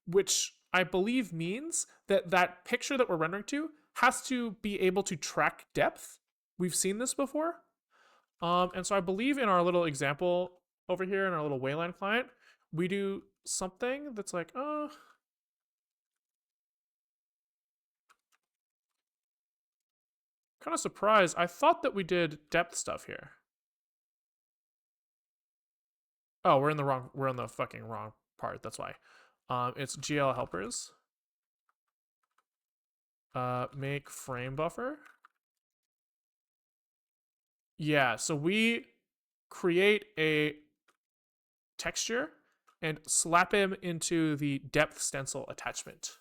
Which I believe means that that picture that we're rendering to has to be able to track depth. We've seen this before. And so I believe in our little example over here in our little Wayland client, we do something that's like, kind of surprised. I thought that we did depth stuff here. Oh, we're in the fucking wrong part. That's why. It's GL helpers. Make frame buffer. Yeah, so we create a texture and slap him into the depth stencil attachment.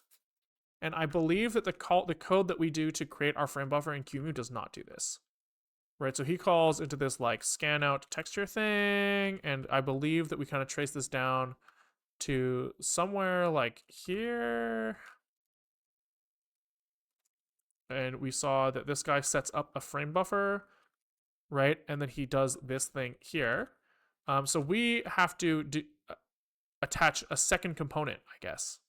And I believe that the code that we do to create our frame buffer in qemu does not do this. Right, so he calls into this like scan out texture thing, and I believe that we kind of trace this down to somewhere like here. And we saw that this guy sets up a frame buffer, right? And then he does this thing here. So we have to attach a second component, I guess.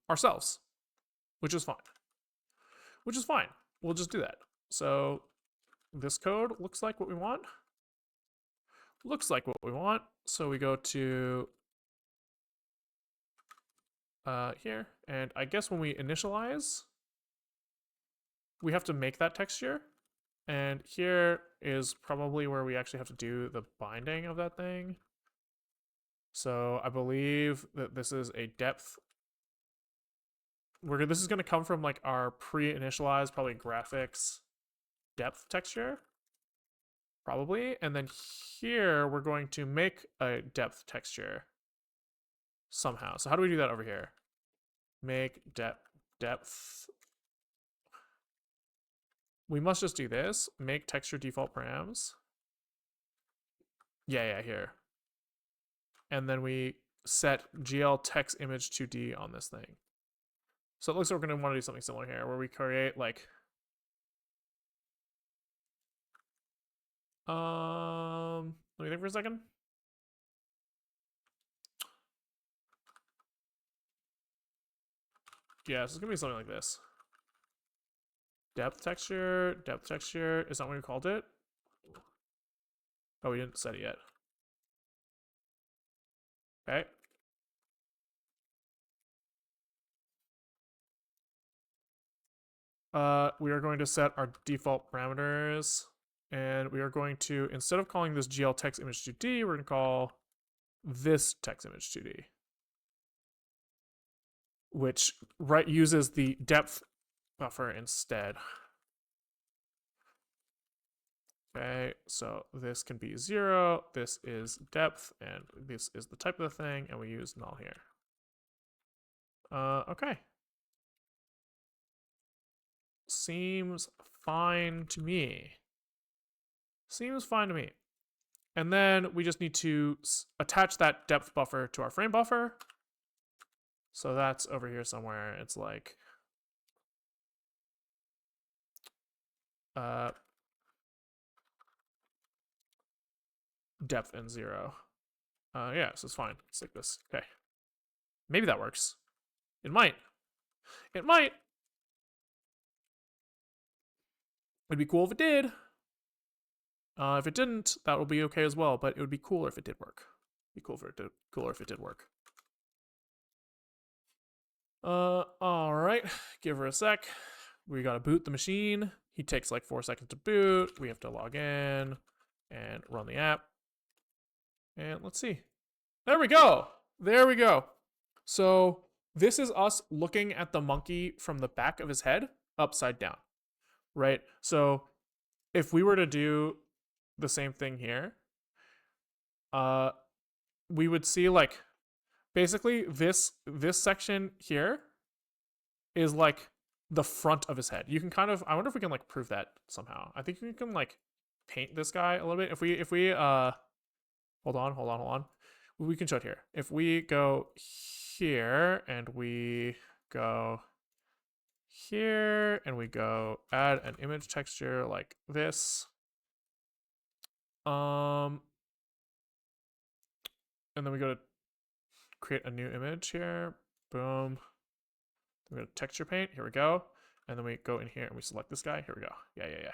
Ourselves, which is fine. We'll just do that. So this code looks like what we want. So we go to here, and I guess when we initialize, we have to make that texture. And here is probably where we actually have to do the binding of that thing. So I believe that this is a depth. This is going to come from like our pre-initialized, probably graphics depth texture. Probably. And then here we're going to make a depth texture somehow. So how do we do that over here? Make depth. We must just do this. Make texture default params. Yeah, here. And then we set GL text image 2D on this thing. So it looks like we're going to want to do something similar here, where we create like let me think for a second. Yeah, so it's gonna be something like this. Depth texture is that what we called it? Oh, we didn't set it yet. Okay. we are going to set our default parameters, and we are going to, instead of calling this GL text image 2D, we're going to call this text image 2D, which uses the depth buffer instead. Okay, so this can be 0, this is depth, and this is the type of the thing, and we use null here. Okay. Seems fine to me. Seems fine to me. And then we just need to attach that depth buffer to our frame buffer. So that's over here somewhere. It's like depth and 0. Yeah, so it's fine. It's like this. Okay. Maybe that works. It might. It might. It'd be cool if it did. If it didn't, that would be okay as well, but it would be cooler if it did work. It'd be cooler if it did work. All right. Give her a sec. We gotta boot the machine. He takes like 4 seconds to boot. We have to log in and run the app. And let's see. There we go. There we go. So this is us looking at the monkey from the back of his head upside down, right? So if we were to do the same thing here, we would see like basically this section here is like the front of his head. You can kind of, I wonder if we can like prove that somehow. I think we can like paint this guy a little bit. If we hold on. We can show it here. If we go here and we go here and we go add an image texture like this, and then we go to create a new image here, boom. Then we go to texture paint, here we go. And then we go in here and we select this guy, here we go. Yeah.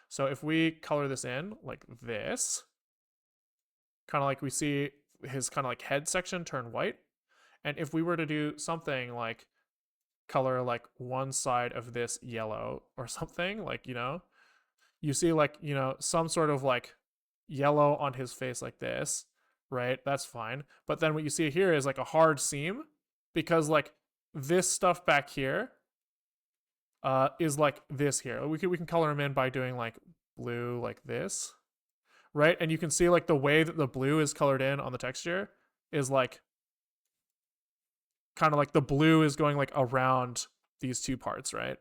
So if we color this in like this, kind of like we see his kind of like head section turn white. And if we were to do something like color like one side of this yellow or something, like, you know, you see like, you know, some sort of like yellow on his face like this, right? That's fine. But then what you see here is like a hard seam, because like this stuff back here is like this here. We can color him in by doing like blue like this, right? And you can see like the way that the blue is colored in on the texture is like kind of like the blue is going like around these two parts, right?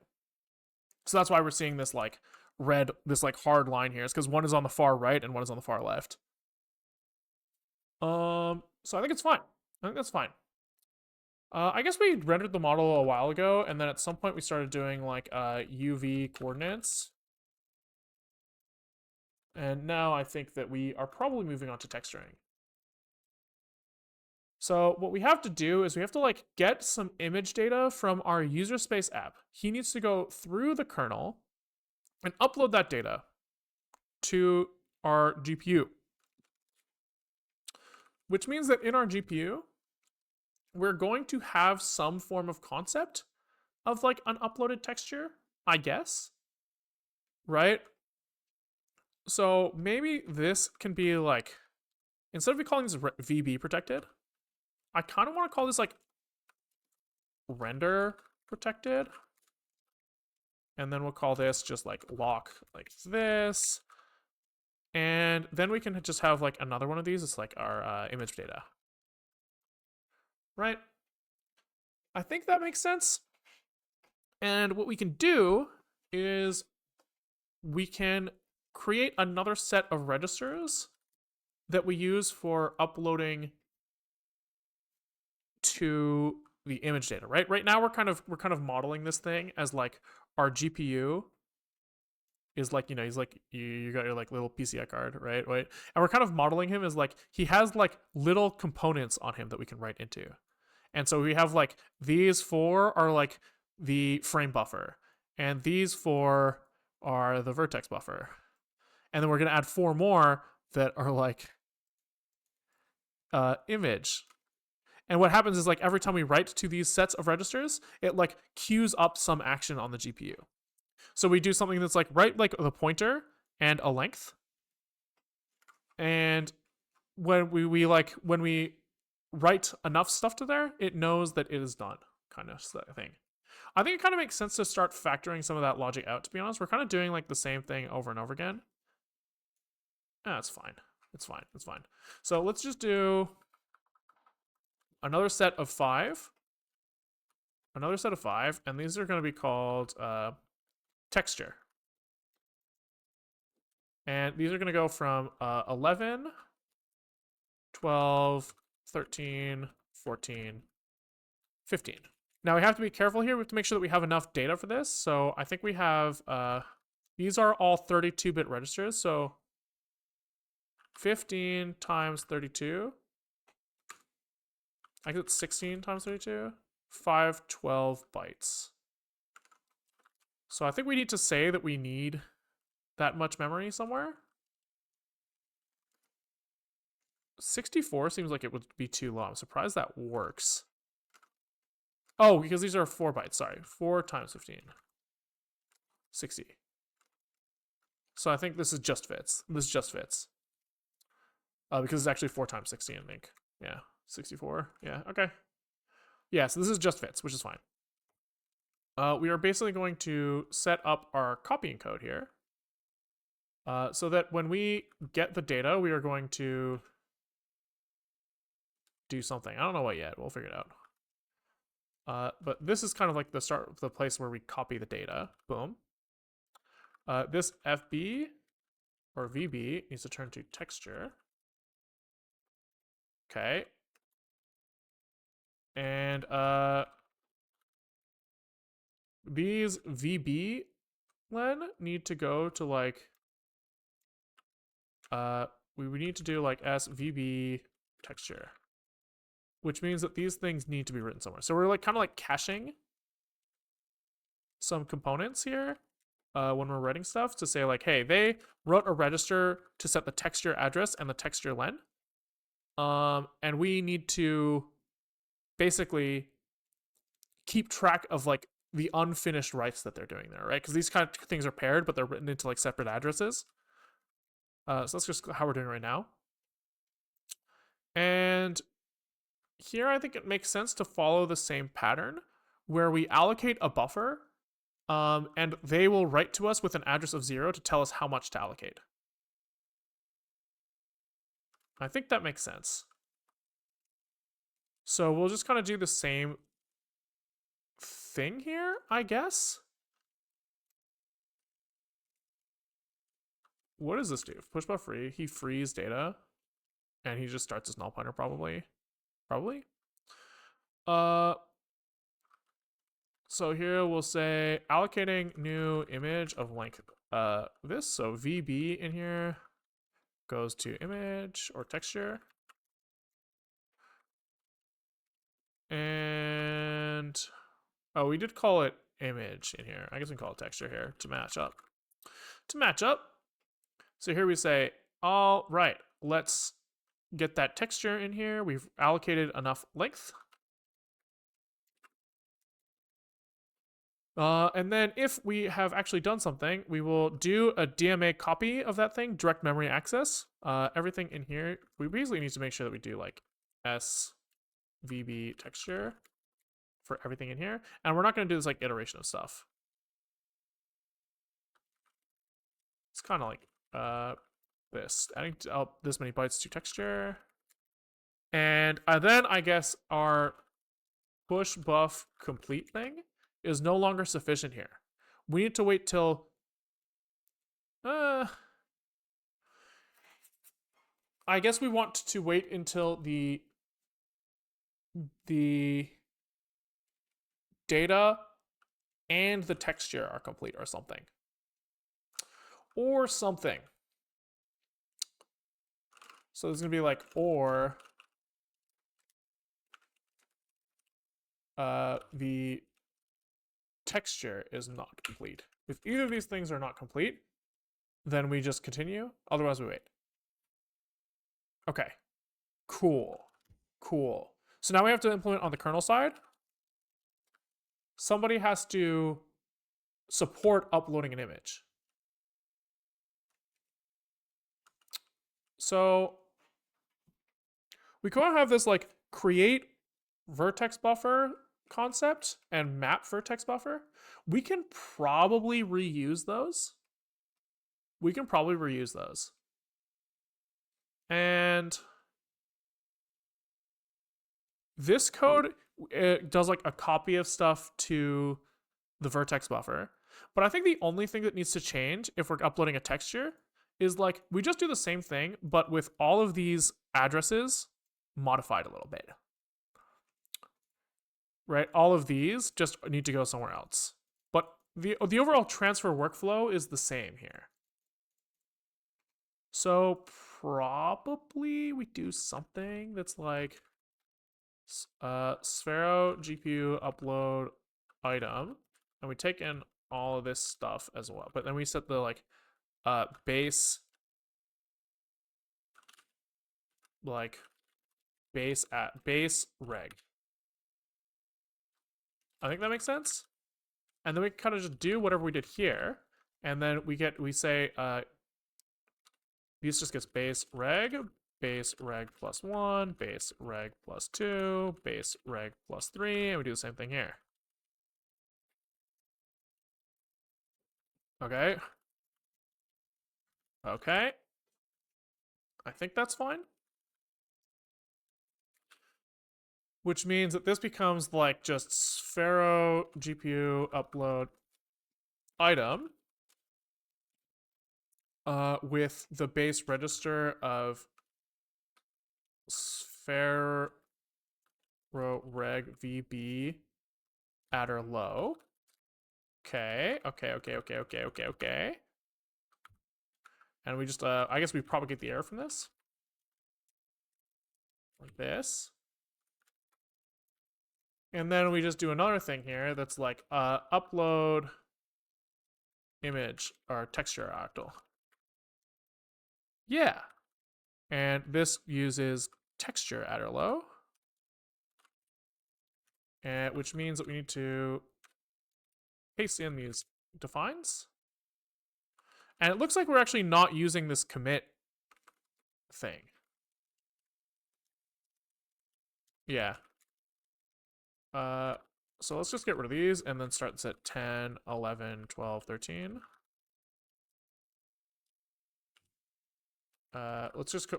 So that's why we're seeing this like red, this like hard line here. It's because one is on the far right and one is on the far left. So I think it's fine. I think that's fine. I guess we rendered the model a while ago, and then at some point we started doing like UV coordinates. And now I think that we are probably moving on to texturing. So what we have to do is we have to like get some image data from our user space app. He needs to go through the kernel and upload that data to our GPU. Which means that in our GPU, we're going to have some form of concept of like an uploaded texture, I guess, right? So maybe this can be like, instead of calling this VB protected, I kind of want to call this like render protected. And then we'll call this just like lock like this. And then we can just have like another one of these. It's like our image data. Right? I think that makes sense. And what we can do is we can create another set of registers that we use for uploading to the image data, right? Right now we're kind of modeling this thing as like our GPU is like, you know, he's like, you got your like little PCI card, right? And we're kind of modeling him as like, he has like little components on him that we can write into. And so we have like, these 4 are like the frame buffer, and these 4 are the vertex buffer. And then we're gonna add 4 more that are like image. And what happens is like every time we write to these sets of registers, it like queues up some action on the GPU. So we do something that's like write like the pointer and a length. And when we write enough stuff to there, it knows that it is done, kind of thing. I think it kind of makes sense to start factoring some of that logic out, to be honest. We're kind of doing like the same thing over and over again. It's fine. It's fine. It's fine. So let's just do another set of 5. Another set of 5, and these are going to be called texture. And these are going to go from 11, 12, 13, 14, 15. Now we have to be careful here. We have to make sure that we have enough data for this. So I think we have, these are all 32-bit registers. So 15 times 32. I guess it's 16 times 32. 512 bytes. So I think we need to say that we need that much memory somewhere. 64 seems like it would be too low. I'm surprised that works. Oh, because these are 4 bytes. Sorry. 4 times 15. 60. So I think this is just fits. This just fits. Because it's actually 4 times 16, I think. Yeah. 64. Yeah. Okay. Yeah, so this is just fits, which is fine. We are basically going to set up our copying code here. So that when we get the data, we are going to do something. I don't know what yet. We'll figure it out. But this is kind of like the start of the place where we copy the data. Boom. This FB or VB needs to turn to texture. Okay. And these VB len need to go to like we need to do like SVB texture, which means that these things need to be written somewhere. So we're like kind of like caching some components here when we're writing stuff to say like, hey, they wrote a register to set the texture address and the texture len. And we need to basically keep track of like the unfinished writes that they're doing there, right? Because these kind of things are paired, but they're written into like separate addresses. So that's just how we're doing right now. And here I think it makes sense to follow the same pattern where we allocate a buffer and they will write to us with an address of 0 to tell us how much to allocate. I think that makes sense. So we'll just kind of do the same thing here, I guess. What does this do? Push buff free. He frees data, and he just starts his null pointer probably. So here we'll say allocating new image of length this. So VB in here goes to image or texture. And oh, we did call it image in here. I guess we can call it texture here to match up. So here we say, all right, let's get that texture in here. We've allocated enough length. And then if we have actually done something, we will do a DMA copy of that thing, direct memory access. Everything in here, we basically need to make sure that we do like SVB texture for everything in here. And we're not going to do this like iteration of stuff. It's kind of like this, adding this many bytes to texture. And then I guess our push buff complete thing is no longer sufficient here. We need to wait till I guess we want to wait until the data and the texture are complete or something. So there's gonna be like or the texture is not complete. If either of these things are not complete, then we just continue. Otherwise, we wait. Okay. Cool. So now we have to implement on the kernel side. Somebody has to support uploading an image. So we kind of have this like create vertex buffer concept and map vertex buffer. We can probably reuse those. And this code, it does like a copy of stuff to the vertex buffer. But I think the only thing that needs to change if we're uploading a texture is like we just do the same thing, but with all of these addresses modified a little bit. Right? All of these just need to go somewhere else. But the overall transfer workflow is the same here. So probably we do something that's like Sphero GPU upload item, and we take in all of this stuff as well. But then we set the like base reg. I think that makes sense. And then we kind of just do whatever we did here, and then we say this just gets base reg plus 1, base reg plus 2, base reg plus 3, and we do the same thing here. Okay. Okay. I think that's fine. Which means that this becomes like just Sphero GPU upload item with the base register of Sphero reg VB adder low. Okay. And we just, I guess we propagate the error from this. Like this. And then we just do another thing here that's like upload image or texture octal. Yeah. And this uses texture adder low. And which means that we need to paste in these defines. And it looks like we're actually not using this commit thing. Yeah. So let's just get rid of these and then start this at 10, 11, 12, 13. Let's just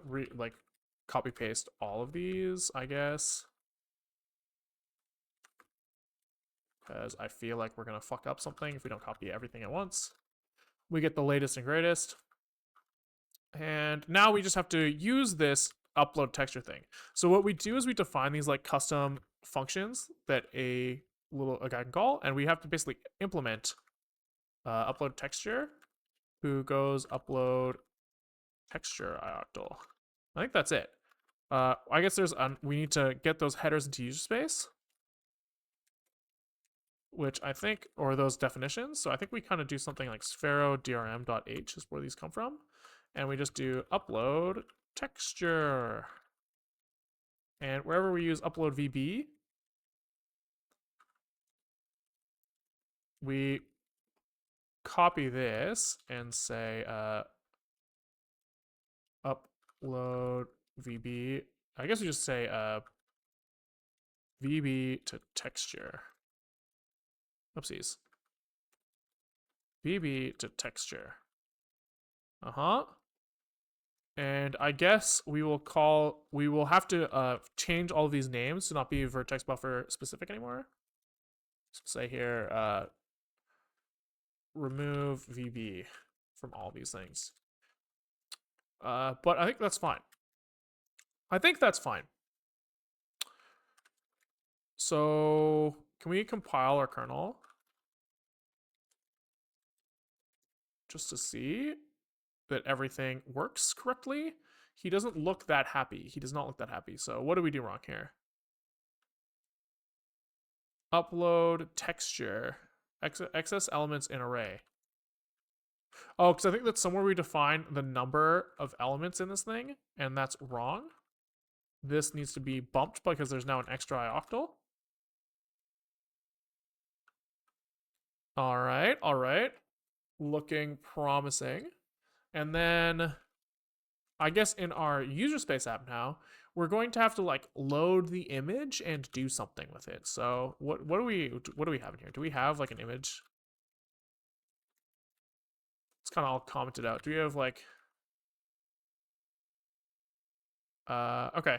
copy paste all of these, I guess. Because I feel like we're gonna fuck up something if we don't copy everything at once. We get the latest and greatest. And now we just have to use this upload texture thing. So what we do is we define these like custom functions that a guy can call, and we have to basically implement upload texture, who goes upload texture octal. I think that's it. I guess we need to get those headers into user space, which I think, or those definitions. So I think we kind of do something like Sphero drm.h is where these come from. And we just do upload texture. And wherever we use upload VB, we copy this and say upload VB. I guess we just say VB to texture. Oopsies. VB to texture. And I guess we will have to change all of these names to not be vertex buffer specific anymore. So say here, remove VB from all these things. But I think that's fine. So can we compile our kernel just to see that everything works correctly? He doesn't look that happy. He does not look that happy. So what do we do wrong here? Upload texture, excess elements in array. Oh, because I think that's somewhere we define the number of elements in this thing, and that's wrong. This needs to be bumped because there's now an extra ioctal. All right, all right. Looking promising. And then I guess in our user space app now, we're going to have to like load the image and do something with it. So what do we have in here? Do we have like an image? It's kind of all commented out. Do we have like okay.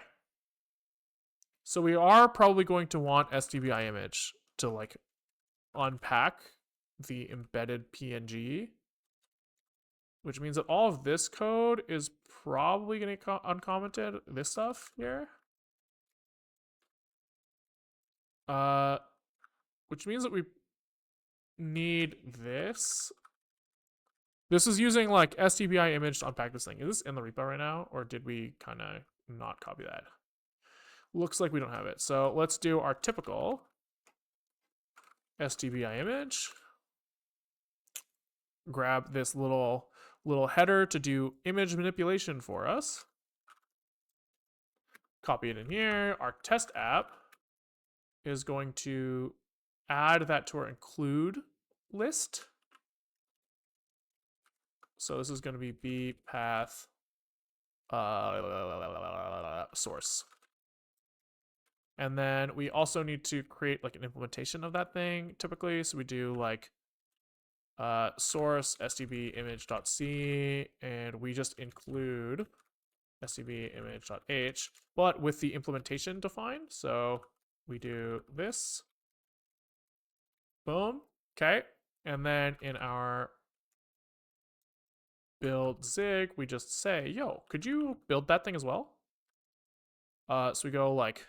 So we are probably going to want STBI image to like unpack the embedded PNG, which means that all of this code is probably going to get uncommented. This stuff here. Uh, which means that we need this. This is using like STBI image to unpack this thing. Is this in the repo right now, or did we kind of not copy that? Looks like we don't have it. So let's do our typical STBI image. Grab this little header to do image manipulation for us. Copy it in here. Our test app is going to add that to our include list. So this is going to be b path source. And then we also need to create like an implementation of that thing typically. So we do like source stb image.c, and we just include stb image.h, but with the implementation defined. So we do this. Boom. Okay. And then in our build zig, we just say, yo, could you build that thing as well? So we go like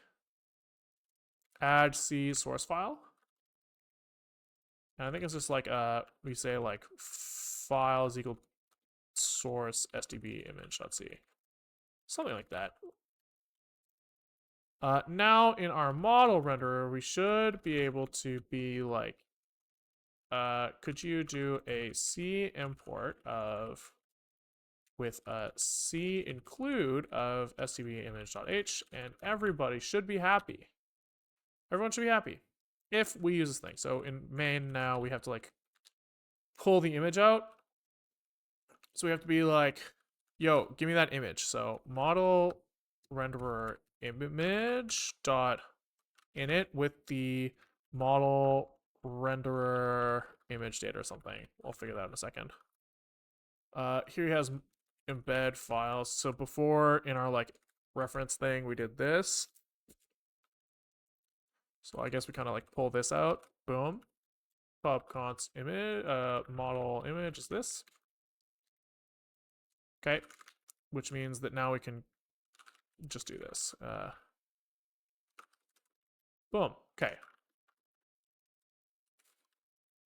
add C source file. And I think it's just like we say like file is equal source stb image.c. Something like that. Now in our model renderer, we should be able to be like, could you do a C import of with a C include of stb image.h, and everybody should be happy. Everyone should be happy if we use this thing. So in main now we have to like pull the image out. So we have to be like, yo, give me that image. So model renderer image dot init with the model renderer image data or something. I'll figure that out in a second. Here he has embed files. So before in our like reference thing, we did this. So I guess we kind of like pull this out. Boom. Pub const image model image is this. Okay. Which means that now we can just do this. Boom. Okay.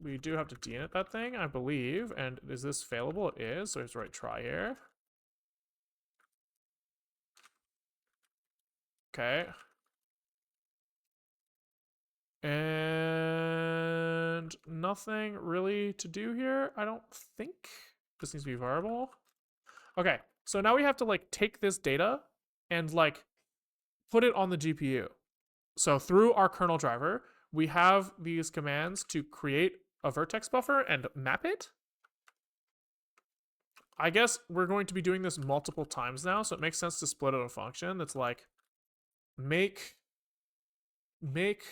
We do have to deinit that thing, I believe. And is this failable? It is. So here's the right try here. Okay. And nothing really to do here, I don't think. This needs to be variable. Okay, so now we have to like take this data and like put it on the GPU. So through our kernel driver, we have these commands to create a vertex buffer and map it. I guess we're going to be doing this multiple times now, so it makes sense to split out a function that's like make like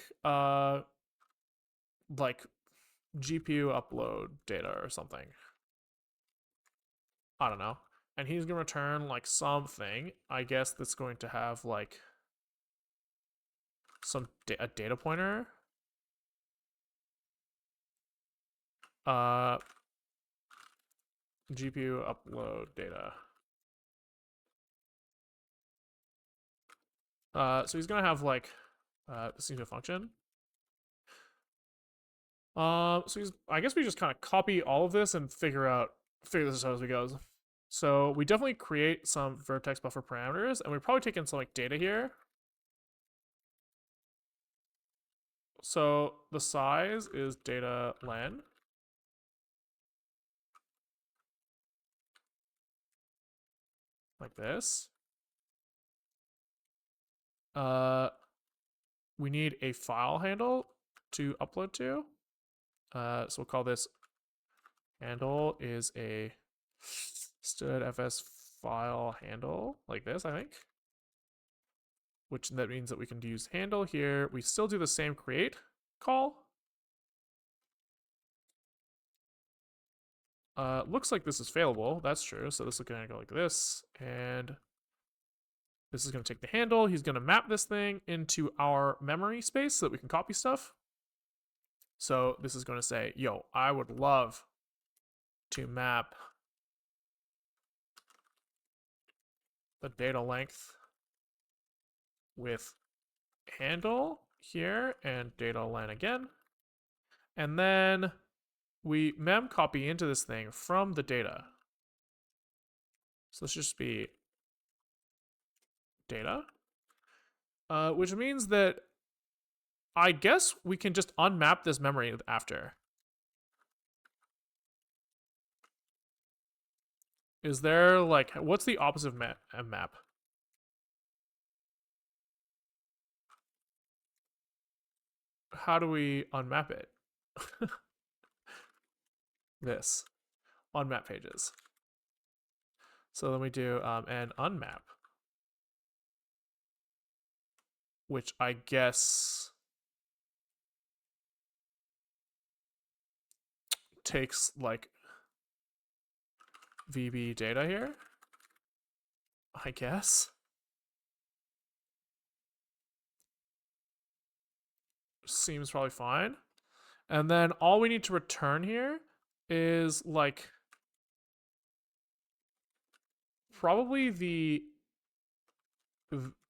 GPU upload data or something. I don't know. And he's gonna return like something, I guess, that's going to have like some a data pointer. GPU upload data. So he's gonna have like this needs a function. So he's, I guess we just kind of copy all of this and figure this out as we go. So we definitely create some vertex buffer parameters, and we probably take in some like data here. So the size is data len. Like this. We need a file handle to upload to. So we'll call this handle is a std fs file handle, like this, I think. Which that means that we can use handle here. We still do the same create call. Looks like this is failable. That's true. So this is going to go like this. And this is going to take the handle. He's going to map this thing into our memory space so that we can copy stuff. So this is going to say, yo, I would love to map the data length with handle here and data len again. And then we mem copy into this thing from the data. So let's just be data, which means that I guess we can just unmap this memory after. Is there like, what's the opposite of map? How do we unmap it? This, unmap pages. So then we do an unmap, which I guess takes like VB data here, I guess. Seems probably fine. And then all we need to return here is like probably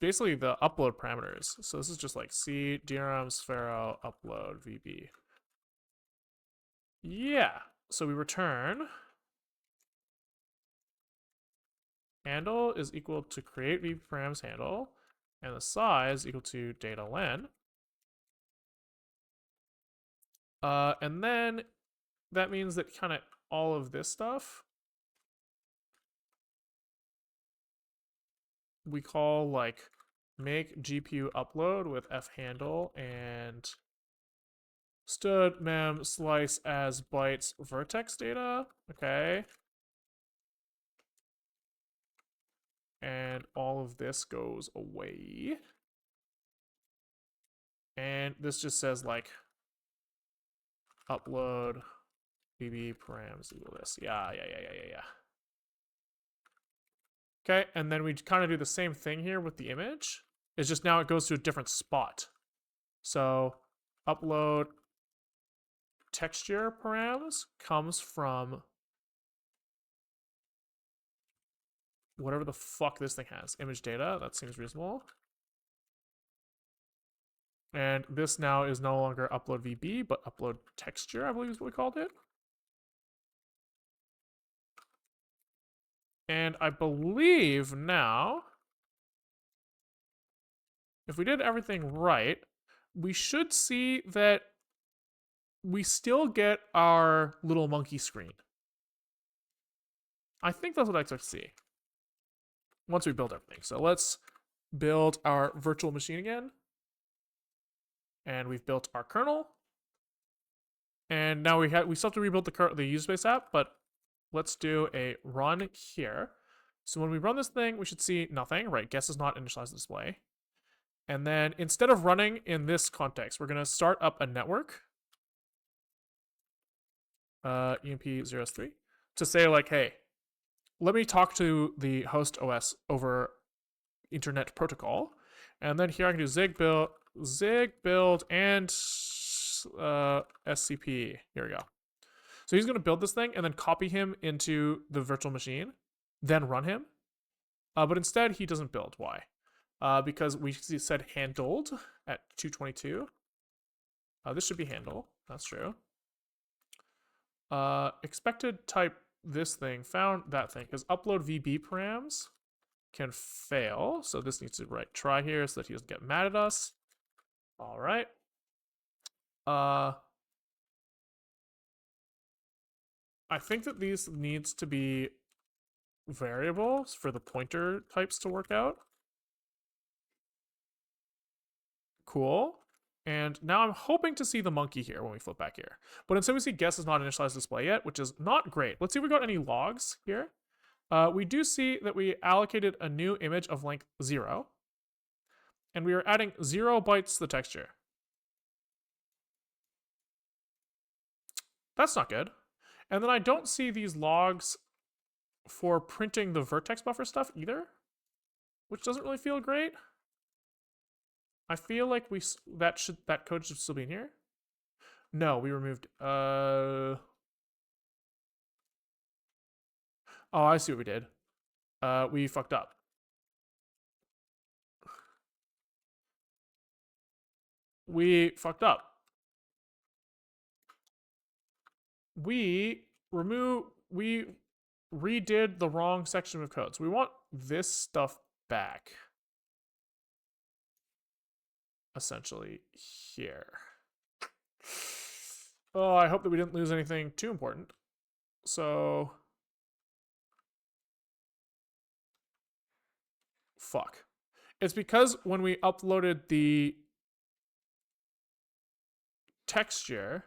basically the upload parameters. So this is just like C, DRM, Sphero, upload, VB. Yeah. So we return handle is equal to create VB params handle, and the size equal to data len. And then that means that kind of all of this stuff we call like make GPU upload with f handle and std mem slice as bytes vertex data. Okay. And all of this goes away. And this just says like upload VB params equal this. Yeah. Okay, and then we kind of do the same thing here with the image. It's just now it goes to a different spot. So upload texture params comes from whatever the fuck this thing has. Image data, that seems reasonable. And this now is no longer upload VB, but upload texture, I believe is what we called it. And I believe now, if we did everything right, we should see that we still get our little monkey screen. I think that's what I expect to see once we build everything. So let's build our virtual machine again. And we've built our kernel. And now we still have to rebuild the user space app, but let's do a run here. So when we run this thing, we should see nothing, right? Guess is not initialized display. And then instead of running in this context, we're going to start up a network, EMP0s3, to say like, hey, let me talk to the host OS over Internet Protocol. And then here I can do zig build, and SCP. Here we go. So he's going to build this thing and then copy him into the virtual machine, then run him. But instead, he doesn't build. Why? Because we said handled at 222. This should be handle. That's true. Expected type this thing, found that thing, because upload VB params can fail. So this needs to write try here so that he doesn't get mad at us. All right. I think that these needs to be variables for the pointer types to work out. Cool. And now I'm hoping to see the monkey here when we flip back here. But instead we see guess is not initialized display yet, which is not great. Let's see if we got any logs here. We do see that we allocated a new image of length 0. And we are adding 0 bytes to the texture. That's not good. And then I don't see these logs for printing the vertex buffer stuff either, which doesn't really feel great. I feel like that code should still be in here. No, we removed. Oh, I see what we did. We fucked up. We fucked up. We redid the wrong section of code. So we want this stuff back. Essentially here. Oh, I hope that we didn't lose anything too important. So fuck. It's because when we uploaded the texture,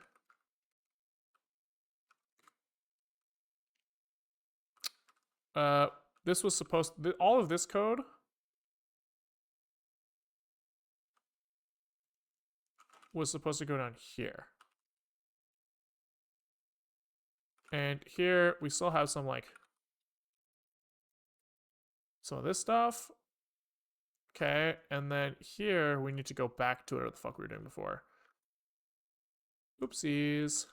this was supposed to, all of this code was supposed to go down here. And here we still have some like some of this stuff. Okay, and then here we need to go back to whatever the fuck we were doing before. Oopsies.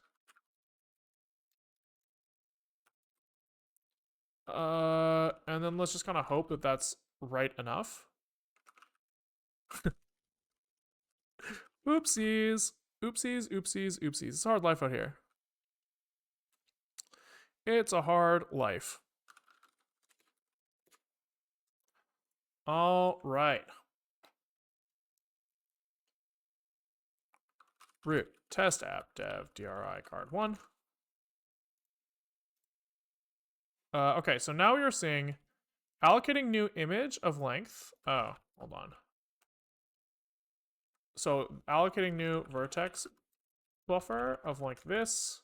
And then let's just kind of hope that that's right enough. Oopsies. Oopsies, oopsies, oopsies. It's a hard life out here. It's a hard life. All right. Root test app dev DRI card 1. Okay, so now we are seeing allocating new image of length. Oh, hold on. So allocating new vertex buffer of length this.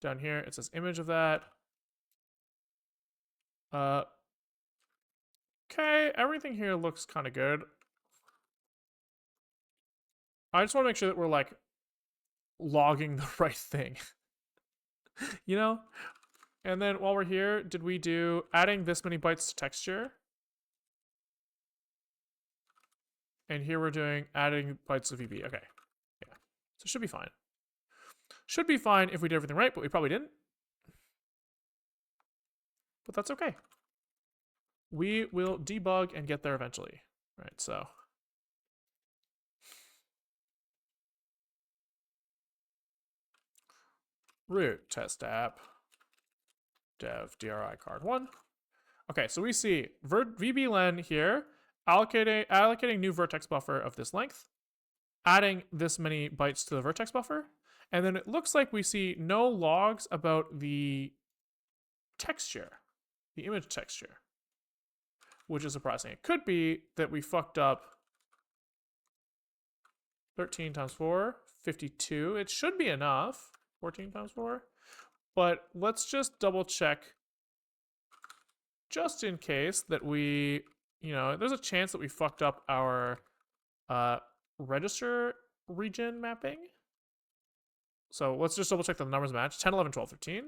Down here it says image of that. Okay, everything here looks kind of good. I just want to make sure that we're like logging the right thing. You know? And then while we're here, did we do adding this many bytes to texture? And here we're doing adding bytes to VB. Okay. Yeah. So it should be fine. Should be fine if we did everything right, but we probably didn't. But that's okay. We will debug and get there eventually. All right, so. Root test app dev DRI card 1. Okay, so we see VBLen here allocating new vertex buffer of this length, adding this many bytes to the vertex buffer, and then it looks like we see no logs about the texture, the image texture, which is surprising. It could be that we fucked up 13 times 4, 52. It should be enough, 14 times 4. But let's just double check just in case that we, there's a chance that we fucked up our register region mapping. So let's just double check that the numbers match. 10, 11, 12, 13.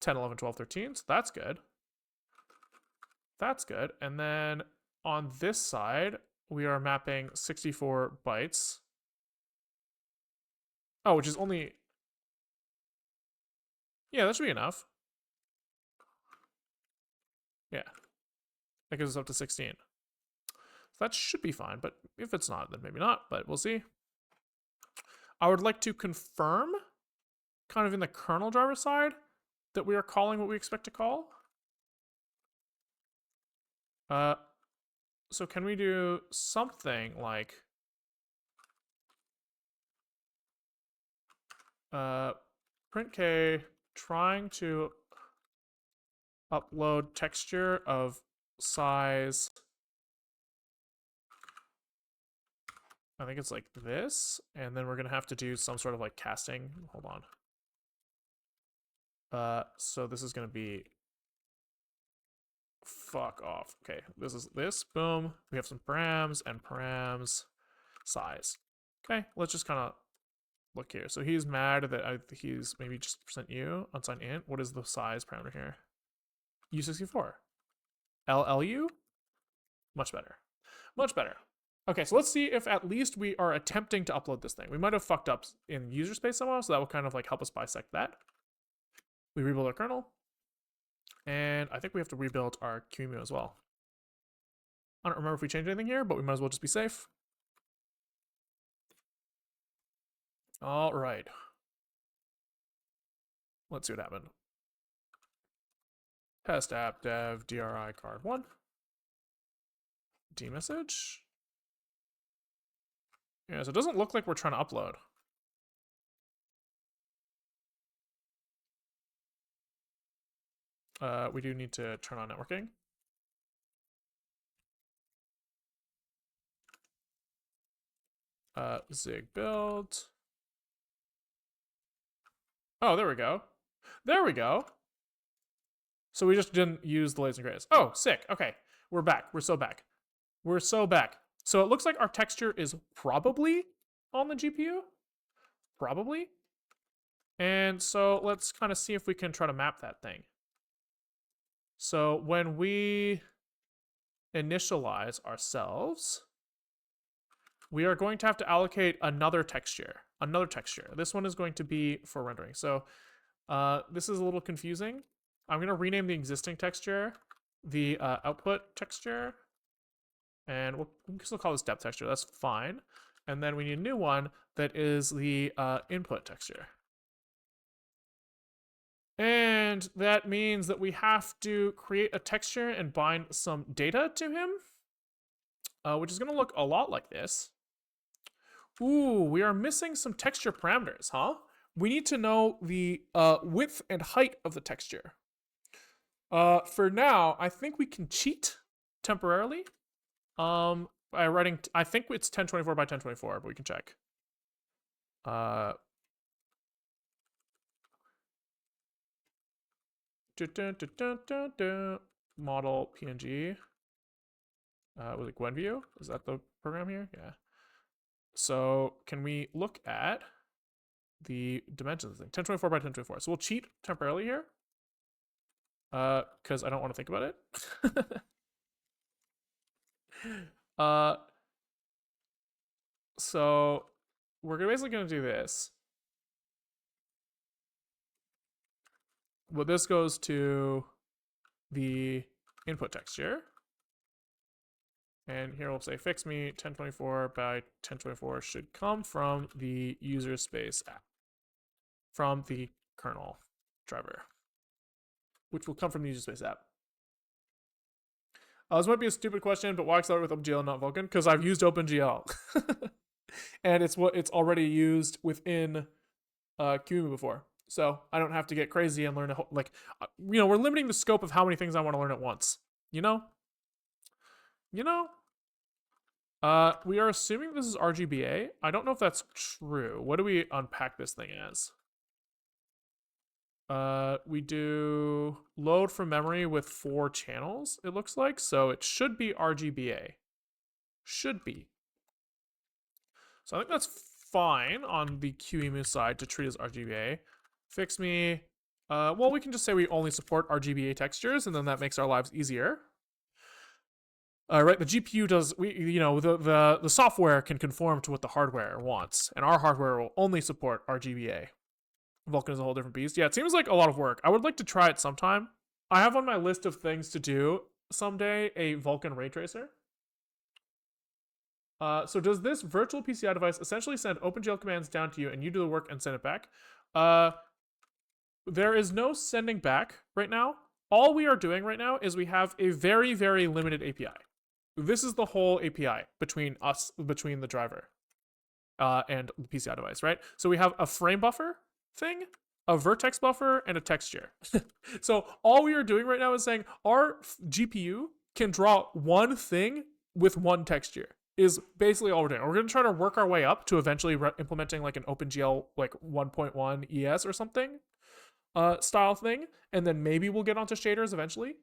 10, 11, 12, 13. So that's good. That's good. And then on this side, we are mapping 64 bytes. Oh, which is only... Yeah, that should be enough. Yeah. That gives us up to 16. So that should be fine, but if it's not, then maybe not, but we'll see. I would like to confirm, kind of in the kernel driver side, that we are calling what we expect to call. So can we do something like print k trying to upload texture of size I think it's like this, and then we're gonna have to do some sort of like casting. Hold on. So this is gonna be fuck off. Okay, this is this. Boom. We have some params and params size. Okay, let's just kind of look here. So he's mad that he's maybe just percent %u unsigned int. What is the size parameter here? U64. LLU? Much better. Much better. Okay, so let's see if at least we are attempting to upload this thing. We might have fucked up in user space somehow, so that will kind of like help us bisect that. We rebuild our kernel. And I think we have to rebuild our qemu as well. I don't remember if we changed anything here, but we might as well just be safe. All right. Let's see what happened. Test app dev dri card1. Dmessage. Yeah, so it doesn't look like we're trying to upload. We do need to turn on networking. Zig build. Oh, there we go. There we go. So we just didn't use the latest and greatest. Oh, sick. Okay, we're back. We're so back. We're so back. So it looks like our texture is probably on the GPU. Probably. And so let's kind of see if we can try to map that thing. So when we initialize ourselves, we are going to have to allocate another texture. This one is going to be for rendering. So this is a little confusing. I'm going to rename the existing texture the output texture. And we'll still call this depth texture. That's fine. And then we need a new one that is the input texture. And that means that we have to create a texture and bind some data to him, which is going to look a lot like this. Ooh, we are missing some texture parameters, huh? We need to know the width and height of the texture. For now, I think we can cheat temporarily by writing, I think it's 1024 by 1024, but we can check. Model PNG. Was it Gwenview? Is that the program here? Yeah. So can we look at the dimensions thing? 1024 by 1024. So we'll cheat temporarily here. Because I don't want to think about it. So we're basically gonna do this. Well, this goes to the input texture. And here we'll say fix me 1024 by 1024 should come from the user space app, from the kernel driver, which will come from the user space app. This might be a stupid question, but why accelerate with OpenGL and not Vulkan? Because I've used OpenGL. And it's already used within qemu before. So I don't have to get crazy and learn we're limiting the scope of how many things I want to learn at once. You know? We are assuming this is RGBA. I don't know if that's true. What do we unpack this thing as? We do load from memory with 4 channels, it looks like. So it should be RGBA. Should be. So I think that's fine on the qemu side to treat as RGBA. Fix me. Well, we can just say we only support RGBA textures, and then that makes our lives easier. Right, the GPU does, the software can conform to what the hardware wants, and our hardware will only support RGBA. Vulkan is a whole different beast. Yeah, it seems like a lot of work. I would like to try it sometime. I have on my list of things to do someday a Vulkan ray tracer. So does this virtual PCI device essentially send OpenGL commands down to you and you do the work and send it back? There is no sending back right now. All we are doing right now is we have a very, very limited API. This is the whole API between the driver and the PCI device, right? So we have a frame buffer thing, a vertex buffer, and a texture. So all we are doing right now is saying our GPU can draw one thing with one texture. is basically all we're doing. We're going to try to work our way up to eventually implementing like an OpenGL like 1.1 ES or something style thing, and then maybe we'll get onto shaders eventually.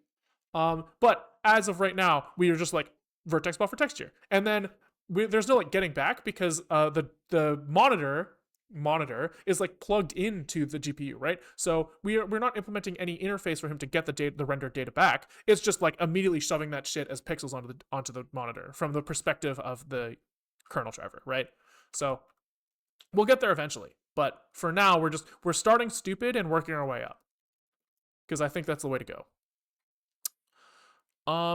But as of right now, we are just like vertex buffer texture, and then there's no like getting back because the monitor is like plugged into the GPU, right? So we're not implementing any interface for him to get the rendered data back. It's just like immediately shoving that shit as pixels onto the monitor from the perspective of the kernel driver, right? So we'll get there eventually, but for now we're starting stupid and working our way up because I think that's the way to go.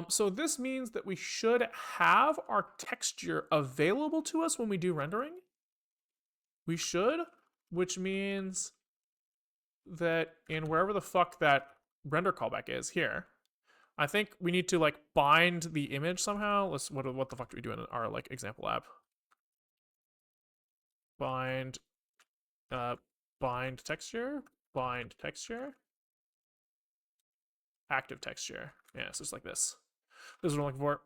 So this means that we should have our texture available to us when we do rendering. We should, which means that in wherever the fuck that render callback is here, I think we need to like bind the image somehow. What the fuck do we do in our like example app? Bind texture, active texture. Yeah, it's just like this. This is what I'm looking for.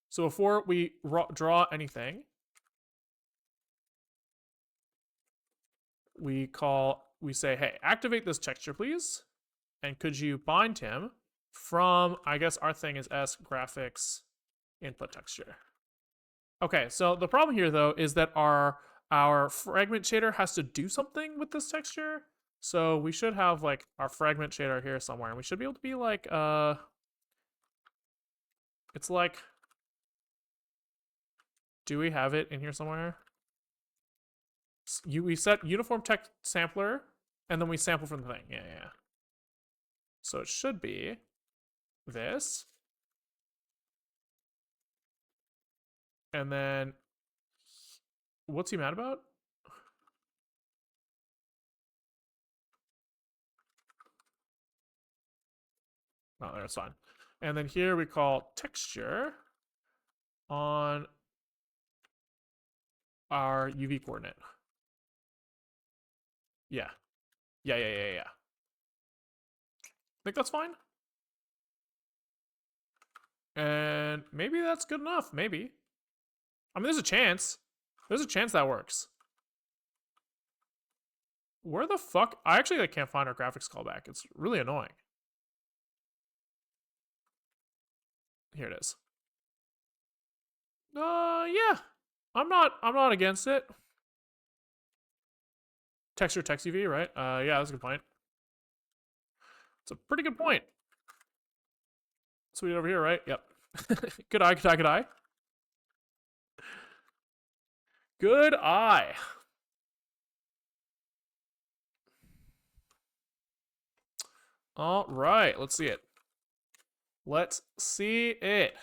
So before we draw anything, we say, hey, activate this texture, please. And could you bind him from, I guess our thing is S graphics input texture. Okay, so the problem here though is that our fragment shader has to do something with this texture. So we should have like our fragment shader here somewhere, and we should be able to be like it's like, do we have it in here somewhere? We set uniform text sampler, and then we sample from the thing. Yeah. So it should be this. And then, what's he mad about? Oh, that's fine. And then here we call texture on our UV coordinate. Yeah. I think that's fine. And maybe that's good enough. Maybe. I mean, there's a chance. There's a chance that works. Where the fuck? I actually like, can't find our graphics callback. It's really annoying. Here it is. Yeah. I'm not against it. Texture text UV, right? Yeah, that's a good point. It's a pretty good point. Sweet over here, right? Yep. Good eye. Good eye. All right, let's see it. Let's see it.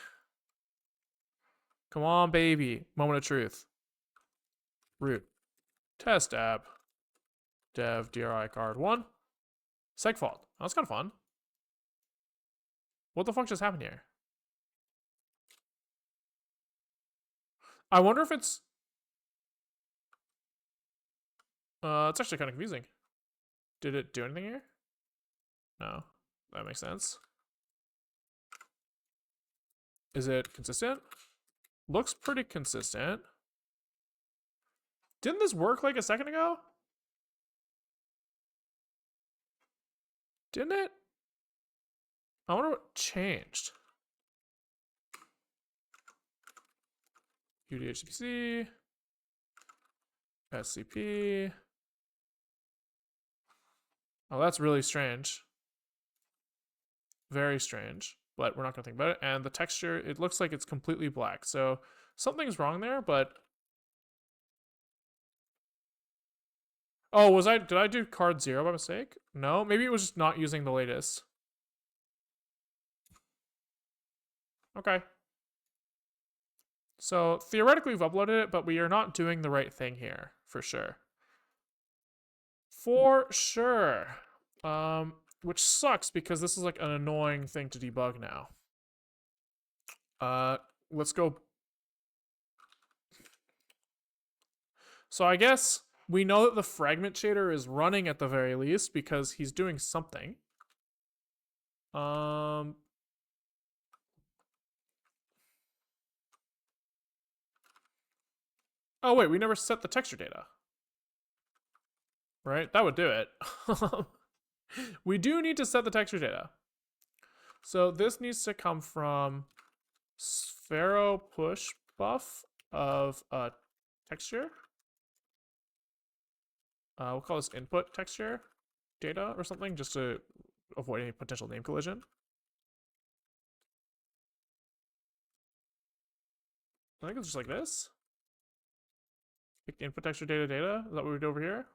Come on, baby. Moment of truth. Root. Test app. Dev DRI card 1. Segfault. Oh, that's kind of fun. What the fuck just happened here? I wonder if it's actually kind of confusing. Did it do anything here? No. That makes sense. Is it consistent? Looks pretty consistent. Didn't this work like a second ago? Didn't it? I wonder what changed. UDHCPC. SCP. Oh, that's really strange. Very strange, but we're not gonna think about it. And the texture, it looks like it's completely black. So something's wrong there, but... Oh, did I do card 0 by mistake? No, maybe it was just not using the latest. Okay. So theoretically we've uploaded it, but we are not doing the right thing here, for sure. For sure. Which sucks because this is like an annoying thing to debug now. Let's go. So I guess we know that the fragment shader is running at the very least because he's doing something. Oh wait, we never set the texture data. Right? That would do it. We do need to set the texture data. So this needs to come from Sphero push buff of texture. We'll call this input texture data or something just to avoid any potential name collision. I think it's just like this. Pick input texture data data. Is that what we do over here?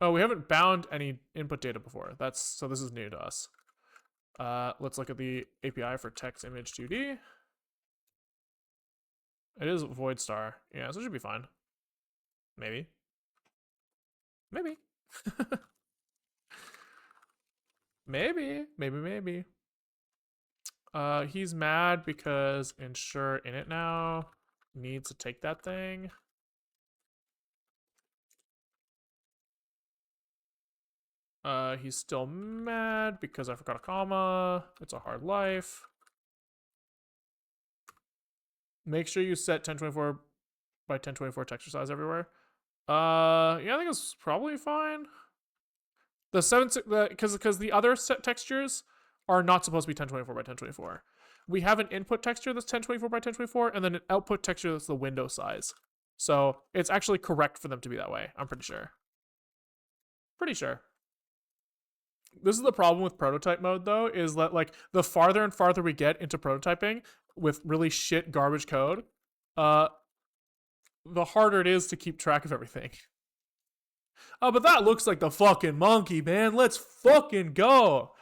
Oh, we haven't bound any input data before. So this is new to us. Let's look at the API for text image 2D. It is void star. Yeah, so it should be fine. Maybe. Maybe. Maybe. He's mad because ensure init now needs to take that thing. He's still mad because I forgot a comma. It's a hard life. Make sure you set 1024 by 1024 texture size everywhere. Yeah, I think it's probably fine. Because the other set textures are not supposed to be 1024 by 1024. We have an input texture that's 1024 by 1024, and then an output texture that's the window size. So it's actually correct for them to be that way. I'm pretty sure. Pretty sure. This is the problem with prototype mode, though, is that like the farther and farther we get into prototyping with really shit garbage code, the harder it is to keep track of everything. Oh, but that looks like the fucking monkey, man. Let's fucking go.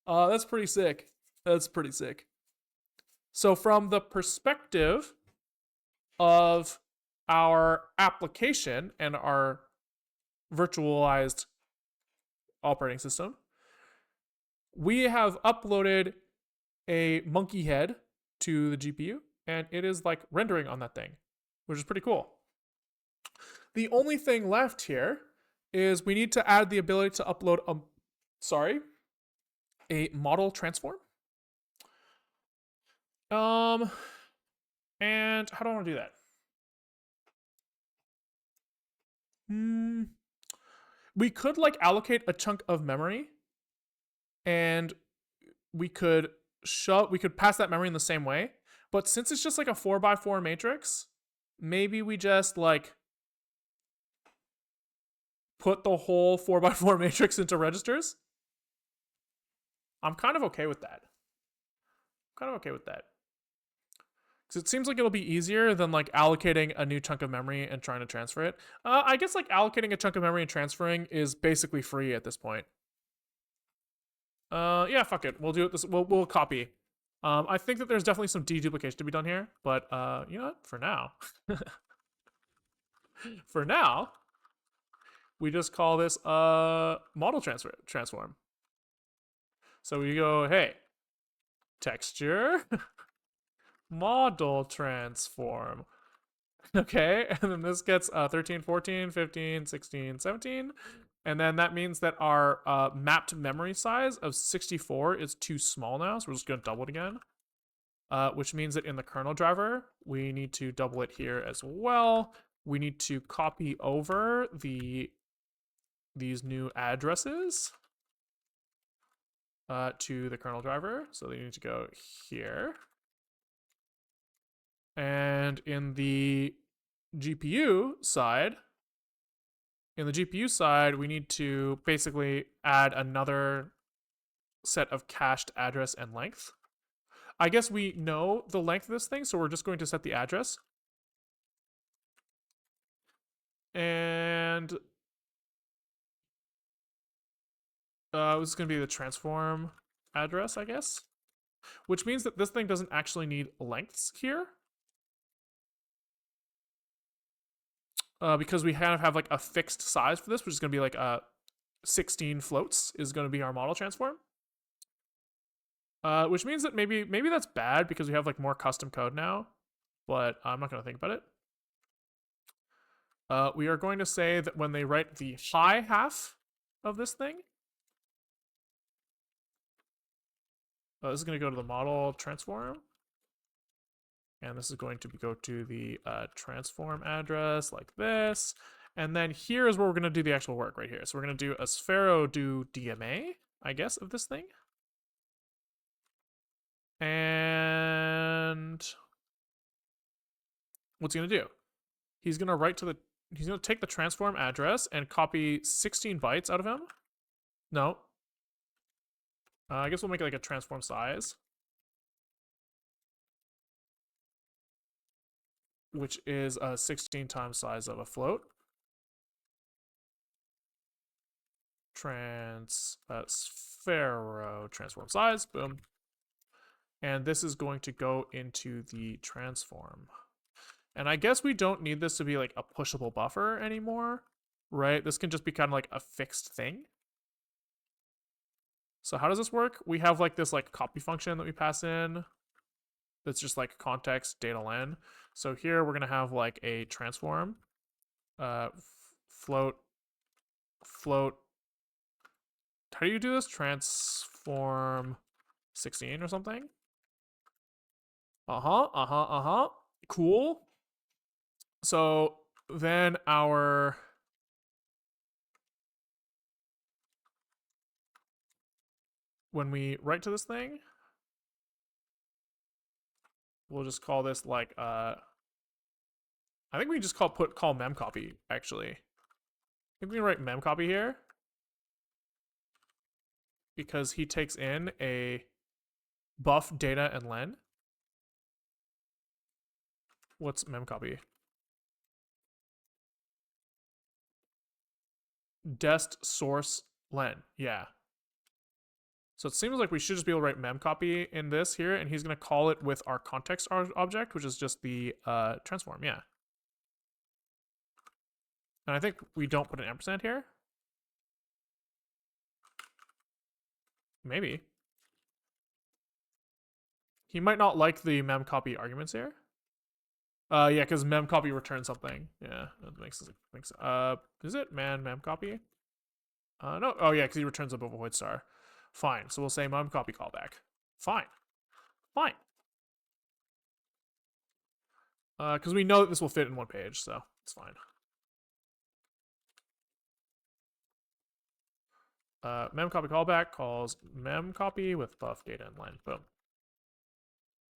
That's pretty sick. That's pretty sick. So from the perspective of our application and our virtualized operating system, we have uploaded a monkey head to the GPU, and it is like rendering on that thing, which is pretty cool. The only thing left here is we need to add the ability to upload a model transform. And how do I want to do that? We could like allocate a chunk of memory, and we could pass that memory in the same way. But since it's just like a 4x4 matrix, maybe we just like put the whole 4x4 matrix into registers. I'm kind of okay with that. Because it seems like it'll be easier than like allocating a new chunk of memory and trying to transfer it. I guess like allocating a chunk of memory and transferring is basically free at this point. Yeah, fuck it. We'll do it. We'll copy. I think that there's definitely some deduplication to be done here, but you know what? For now, we just call this model transform. So we go, hey, texture. Model transform. Okay, and then this gets 13, 14, 15, 16, 17. And then that means that our mapped memory size of 64 is too small now, so we're just going to double it again. Which means that in the kernel driver, we need to double it here as well. We need to copy over these new addresses to the kernel driver. So they need to go here. And in the GPU side, we need to basically add another set of cached address and length. I guess we know the length of this thing, so we're just going to set the address. And this is going to be the transform address, I guess. Which means that this thing doesn't actually need lengths here. Because we kind of have like a fixed size for this, which is going to be like 16 floats is going to be our model transform. Which means that maybe that's bad because we have like more custom code now, but I'm not going to think about it. We are going to say that when they write the high half of this thing, this is going to go to the model transform, And this is going to go to the transform address like this. And then here is where we're going to do the actual work right here. So we're going to do a sphero do DMA, I guess, of this thing. And what's he going to do? He's going to he's going to take the transform address and copy 16 bytes out of him. No. I guess we'll make it like a transform size, which is a 16 times size of a float. Sphero transform size, boom. And this is going to go into the transform. And I guess we don't need this to be like a pushable buffer anymore, right? This can just be kind of like a fixed thing. So how does this work? We have like this like copy function that we pass in. That's just like context data len. So here we're gonna have like a transform, float. How do you do this? Transform 16 or something? Cool. So then when we write to this thing, we'll just call this like I think we just call memcopy actually. I think we can write memcopy here because he takes in a buff data and len. What's memcopy? Dest source len. Yeah. So it seems like we should just be able to write memcopy in this here, and he's going to call it with our context object, which is just the transform. Yeah. And I think we don't put an ampersand here. Maybe. He might not like the memcopy arguments here. Yeah, because memcopy returns something. Yeah, that makes sense. Is it memcopy? No. Oh yeah, because he returns a void star. Fine. So we'll say memcopy callback. Fine. Because we know that this will fit in one page, so it's fine. Memcopy callback calls memcopy with buff data and len. Boom.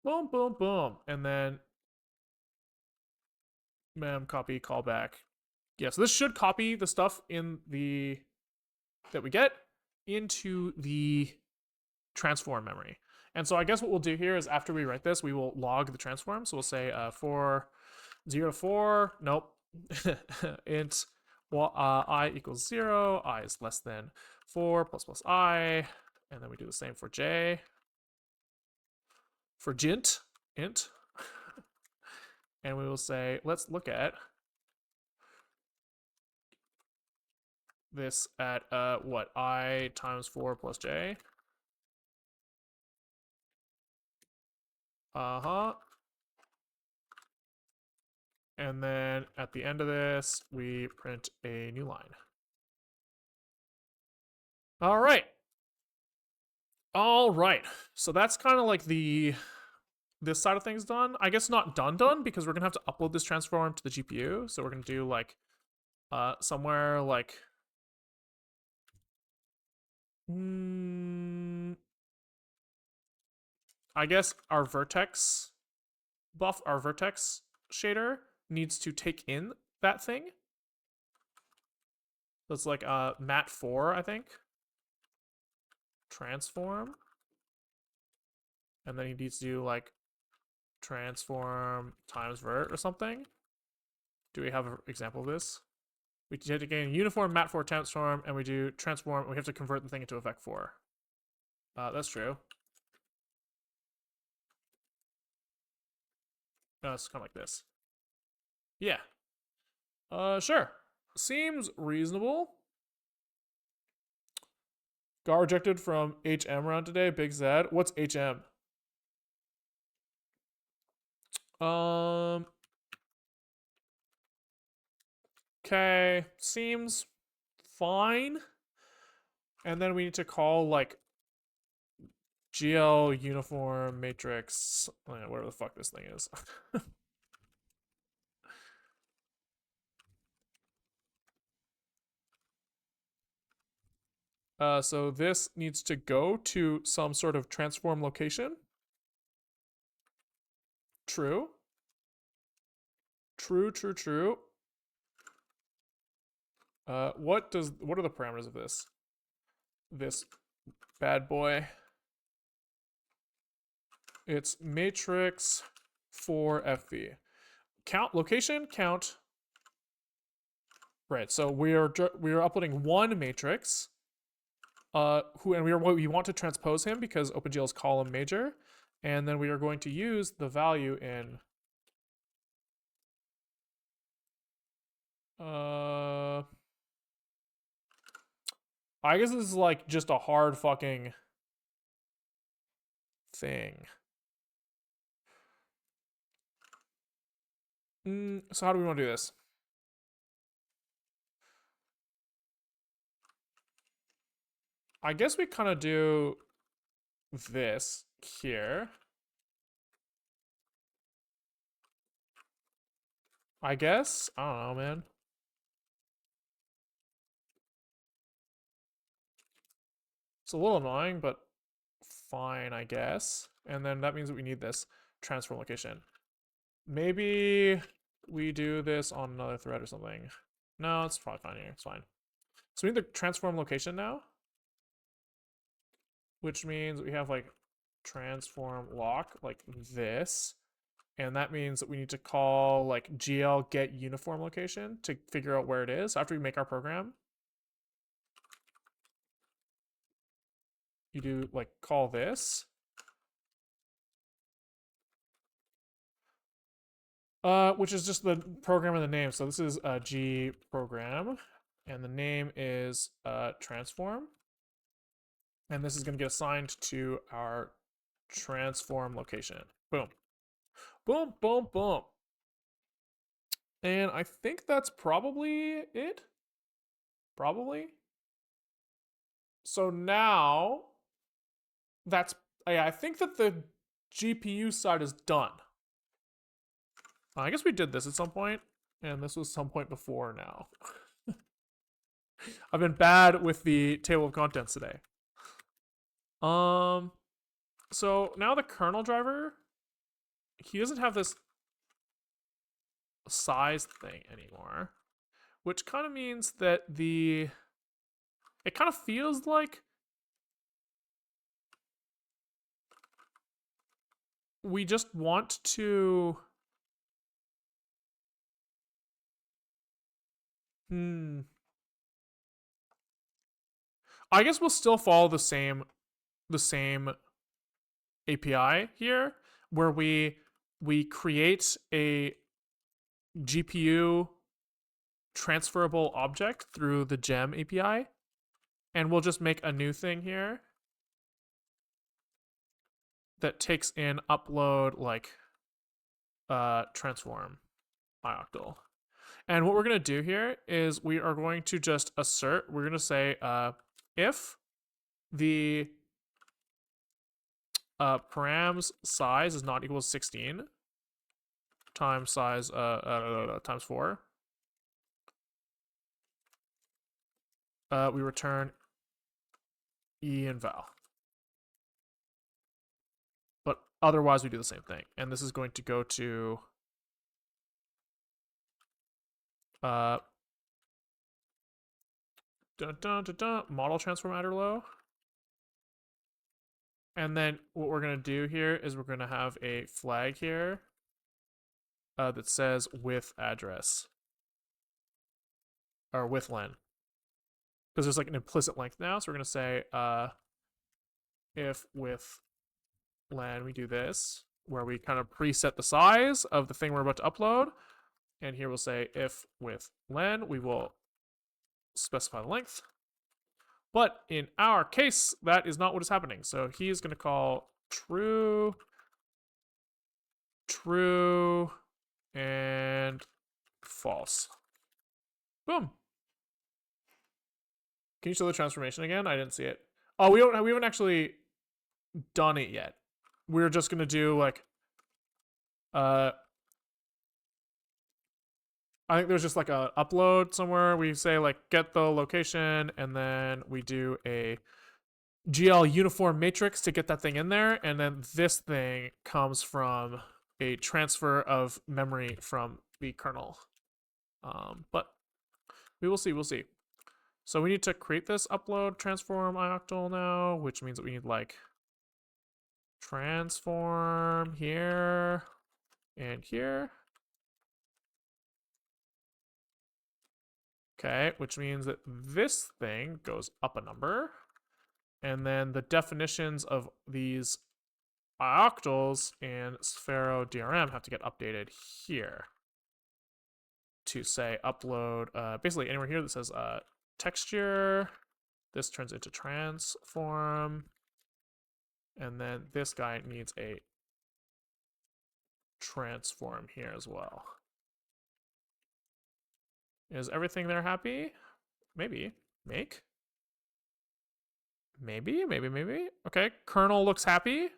Boom, boom, boom. And then memcopy callback. Yeah, so this should copy the stuff that we get into the transform memory. And so I guess what we'll do here is after we write this, we will log the transform. So we'll say for 0 to 4, nope, int I equals 0, I is less than 4 plus plus I, and then we do the same for j. For int, and we will say, let's look at this at what, I times 4 plus j. And then at the end of this, we print a new line. All right. So that's kind of like this side of things done. I guess not done because we're gonna have to upload this transform to the GPU. So we're gonna do like somewhere like I guess our vertex shader needs to take in that thing. That's like mat4, I think. Transform. And then he needs to do like transform times vert or something. Do we have an example of this? We have to gain uniform mat4 transform, and we do transform, and we have to convert the thing into a vec4. That's true. No, it's kind of like this. Yeah. Sure. Seems reasonable. Got rejected from HM round today. Big Z. What's HM? Okay. Seems fine. And then we need to call like GL uniform matrix, whatever the fuck this thing is. So this needs to go to some sort of transform location. True. True, true, true. What are the parameters of this? This bad boy. It's matrix for FV. Count location, count. Right, so we are uploading one matrix. We want to transpose him because OpenGL is column major, and then we are going to use the value in I guess this is like just a hard fucking thing. So how do we want to do this? I guess we kind of do this here. I guess. I don't know, man. It's a little annoying, but fine, I guess. And then that means that we need this transform location. Maybe we do this on another thread or something. No, it's probably fine here. It's fine. So we need the transform location now, which means we have like transform lock like this. And that means that we need to call like GL get uniform location to figure out where it is after we make our program. You do like call this. Which is just the program and the name. So this is a G program, and the name is transform. And this is going to get assigned to our transform location. Boom. Boom, boom, boom. And I think that's probably it. Probably. So now I think that the GPU side is done. I guess we did this at some point, and this was some point before now. I've been bad with the table of contents today. So now the kernel driver, he doesn't have this size thing anymore, which kind of means that it kind of feels like we just want to I guess we'll still follow the same API here, where we create a GPU transferable object through the gem API, and we'll just make a new thing here that takes in upload like transform ioctl. And what we're going to do here is we are going to just assert, we're going to say if the params size is not equal to 16 times size times 4, we return e and val. But otherwise we do the same thing. And this is going to go to model transform adder low. And then what we're going to do here is we're going to have a flag here that says with address or with len, because there's like an implicit length now. So we're going to say if with len we do this, where we kind of preset the size of the thing we're about to upload. And here we'll say if with len, we will specify the length. But in our case, that is not what is happening. So he is going to call true, true, and false. Boom. Can you show the transformation again? I didn't see it. Oh, we haven't actually. done it yet. We're just gonna do like I think there's just like a upload somewhere. We say like get the location, and then we do a GL uniform matrix to get that thing in there, and then this thing comes from a transfer of memory from the kernel. But we will see. We'll see. So we need to create this upload transform ioctl now, which means that we need like transform here and here. Okay, which means that this thing goes up a number. And then the definitions of these ioctls in Sphero DRM have to get updated here to say upload, basically anywhere here that says texture. This turns into transform. And then this guy needs a transform here as well. Is everything there happy? Maybe. Make? Maybe. Okay, kernel looks happy.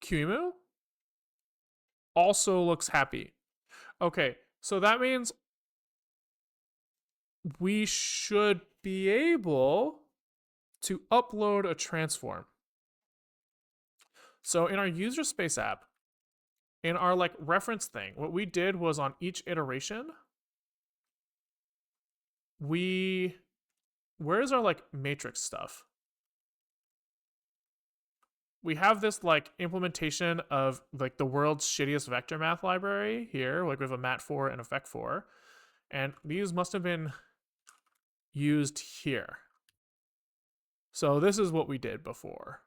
qemu also looks happy. Okay, so that means we should be able to upload a transform. So in our user space app, in our like reference thing, what we did was on each iteration, where's our like matrix stuff? We have this like implementation of like the world's shittiest vector math library here, like we have a mat4 and a vec4, and these must have been used here. So this is what we did before.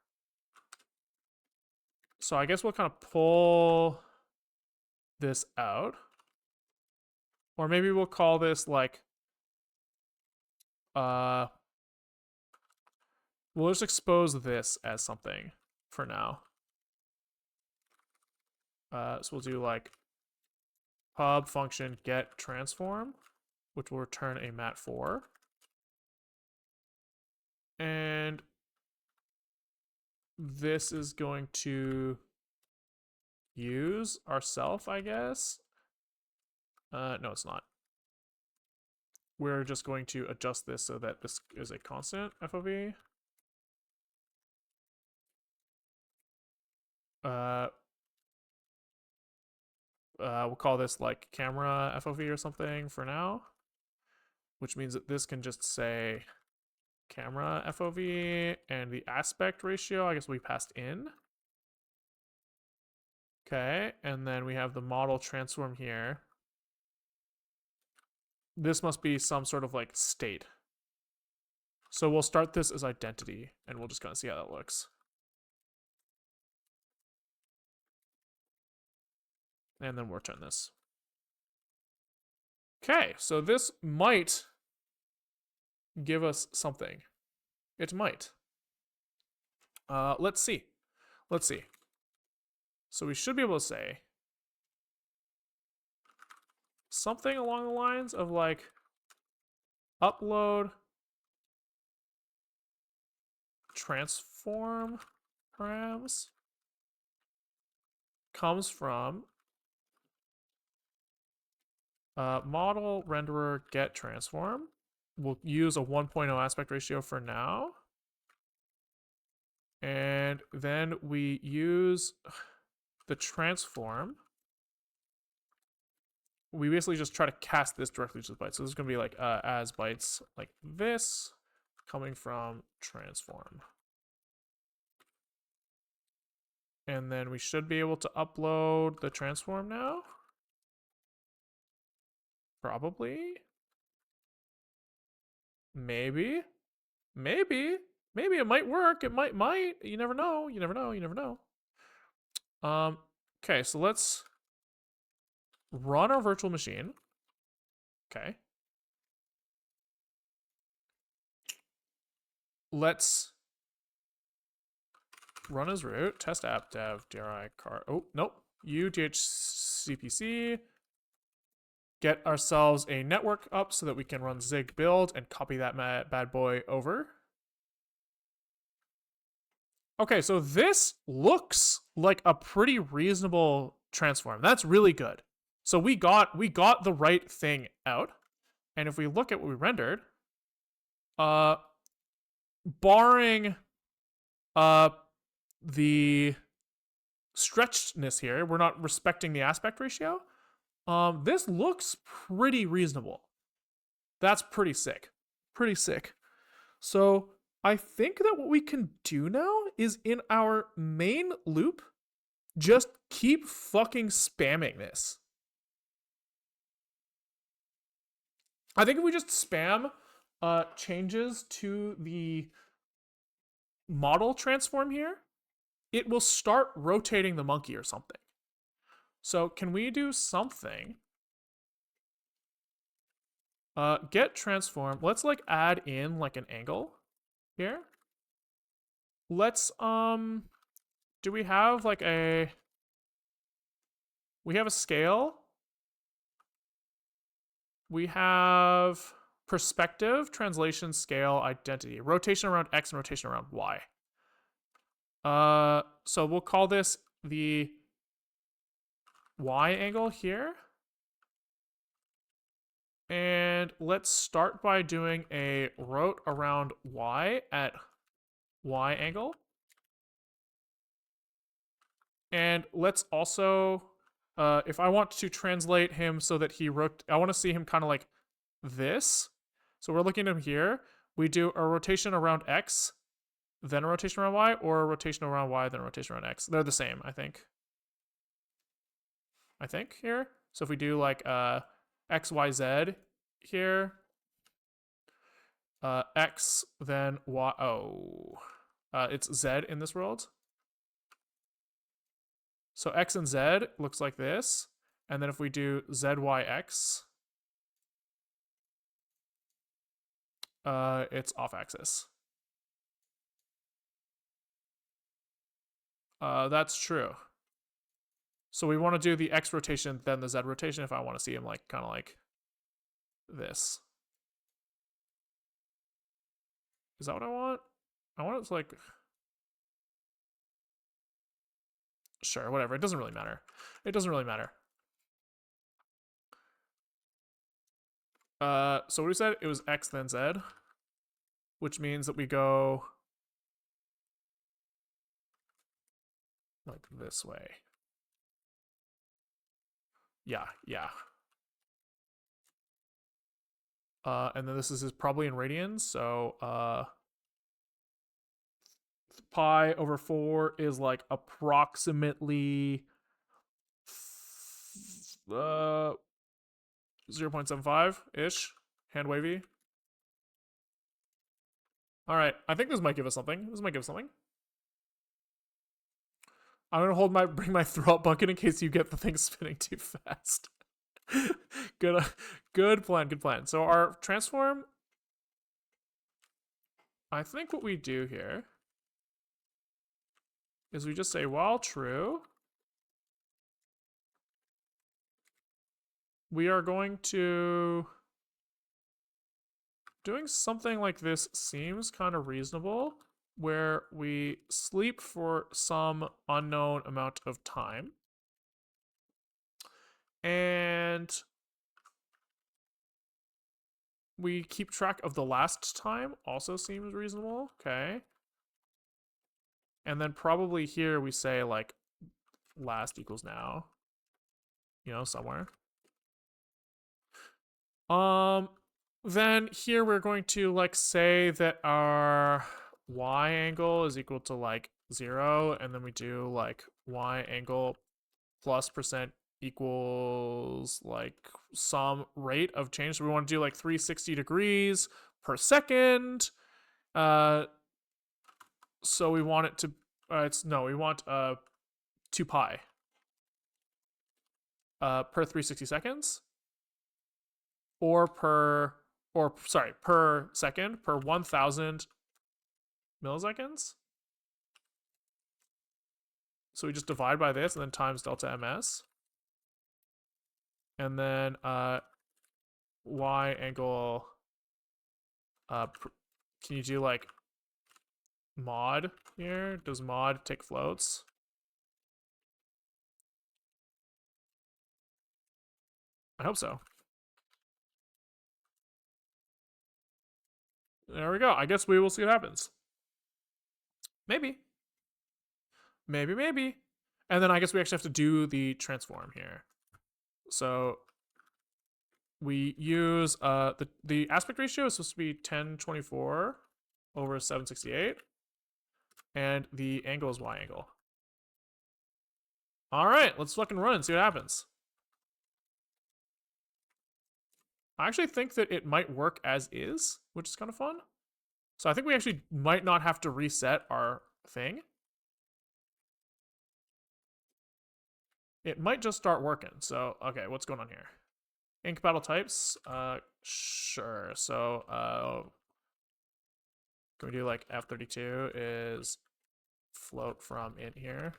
So I guess we'll kind of pull this out, or maybe we'll call this like we'll just expose this as something for now. So we'll do like pub function get transform, which will return a mat4. And this is going to use ourself, I guess. No, it's not. We're just going to adjust this so that this is a constant FOV. We'll call this like camera FOV or something for now, which means that this can just say camera FOV, and the aspect ratio, I guess we passed in. Okay, and then we have the model transform here. This must be some sort of like state. So we'll start this as identity, and we'll just kind of see how that looks. And then we'll return this. Okay, so this might give us something. It might. Let's see. So we should be able to say something along the lines of like upload transform params comes from model renderer get transform. We'll use a 1.0 aspect ratio for now. And then we use the transform. We basically just try to cast this directly to the byte. So this is going to be like as bytes like this coming from transform. And then we should be able to upload the transform now. Probably. Maybe it might work. It might. You never know. Okay, so let's run our virtual machine. Okay. Let's run as root, test app dev dri car. Oh, nope. UDHCPC. Get ourselves a network up so that we can run zig build and copy that bad boy over. Okay, so this looks like a pretty reasonable transform. That's really good. So we got the right thing out. And if we look at what we rendered, uh barring the stretchedness here, we're not respecting the aspect ratio. This looks pretty reasonable. That's pretty sick. Pretty sick. So I think that what we can do now is in our main loop, just keep fucking spamming this. I think if we just spam changes to the model transform here, it will start rotating the monkey or something. So can we do something? Get transform. Let's like add in like an angle here. Let's do we have like we have a scale. We have perspective, translation, scale, identity, rotation around X and rotation around Y. So we'll call this the Y angle here. And let's start by doing a rot around Y at Y angle. And let's also, if I want to translate him so that he I want to see him kind of like this. So we're looking at him here. We do a rotation around X, then a rotation around Y, or a rotation around Y, then a rotation around X. They're the same, I think. Here. So if we do like X, Y, Z here, X, then Y, it's Z in this world. So X and Z looks like this. And then if we do Z, Y, X, it's off axis. That's true. So we want to do the X rotation, then the Z rotation if I want to see him like kind of like this. Is that what I want? I want it to like... Sure, whatever. It doesn't really matter. It doesn't really matter. So what we said, it was X then Z, which means that we go like this way. Yeah. And then this is probably in radians, so pi over 4 is like approximately 0.75-ish. Hand wavy. Alright, I think this might give us something. I'm gonna bring my throw up bucket in case you get the thing spinning too fast. Good plan. So our transform, I think what we do here is we just say while true, we are going to... Doing something like this seems kind of reasonable, where we sleep for some unknown amount of time. And we keep track of the last time, also seems reasonable. Okay. And then probably here we say like last equals now, somewhere. Then here we're going to like say that our Y angle is equal to like 0, and then we do like Y angle plus percent equals like some rate of change. So we want to do like 360 degrees per second. So we want it to, we want 2 pi per 360 seconds, or per second per 1000 milliseconds. So we just divide by this and then times delta ms. And then Y angle, can you do like mod here. Does mod take floats? I hope so. There we go. I guess we will see what happens. Maybe. Maybe. And then I guess we actually have to do the transform here. So we use the aspect ratio is supposed to be 1024 over 768. And the angle is y angle. All right, let's fucking run and see what happens. I actually think that it might work as is, which is kind of fun. So I think we actually might not have to reset our thing. It might just start working. So, okay, what's going on here? Incompatible types? Sure. So, can we do like F32 is float from in here?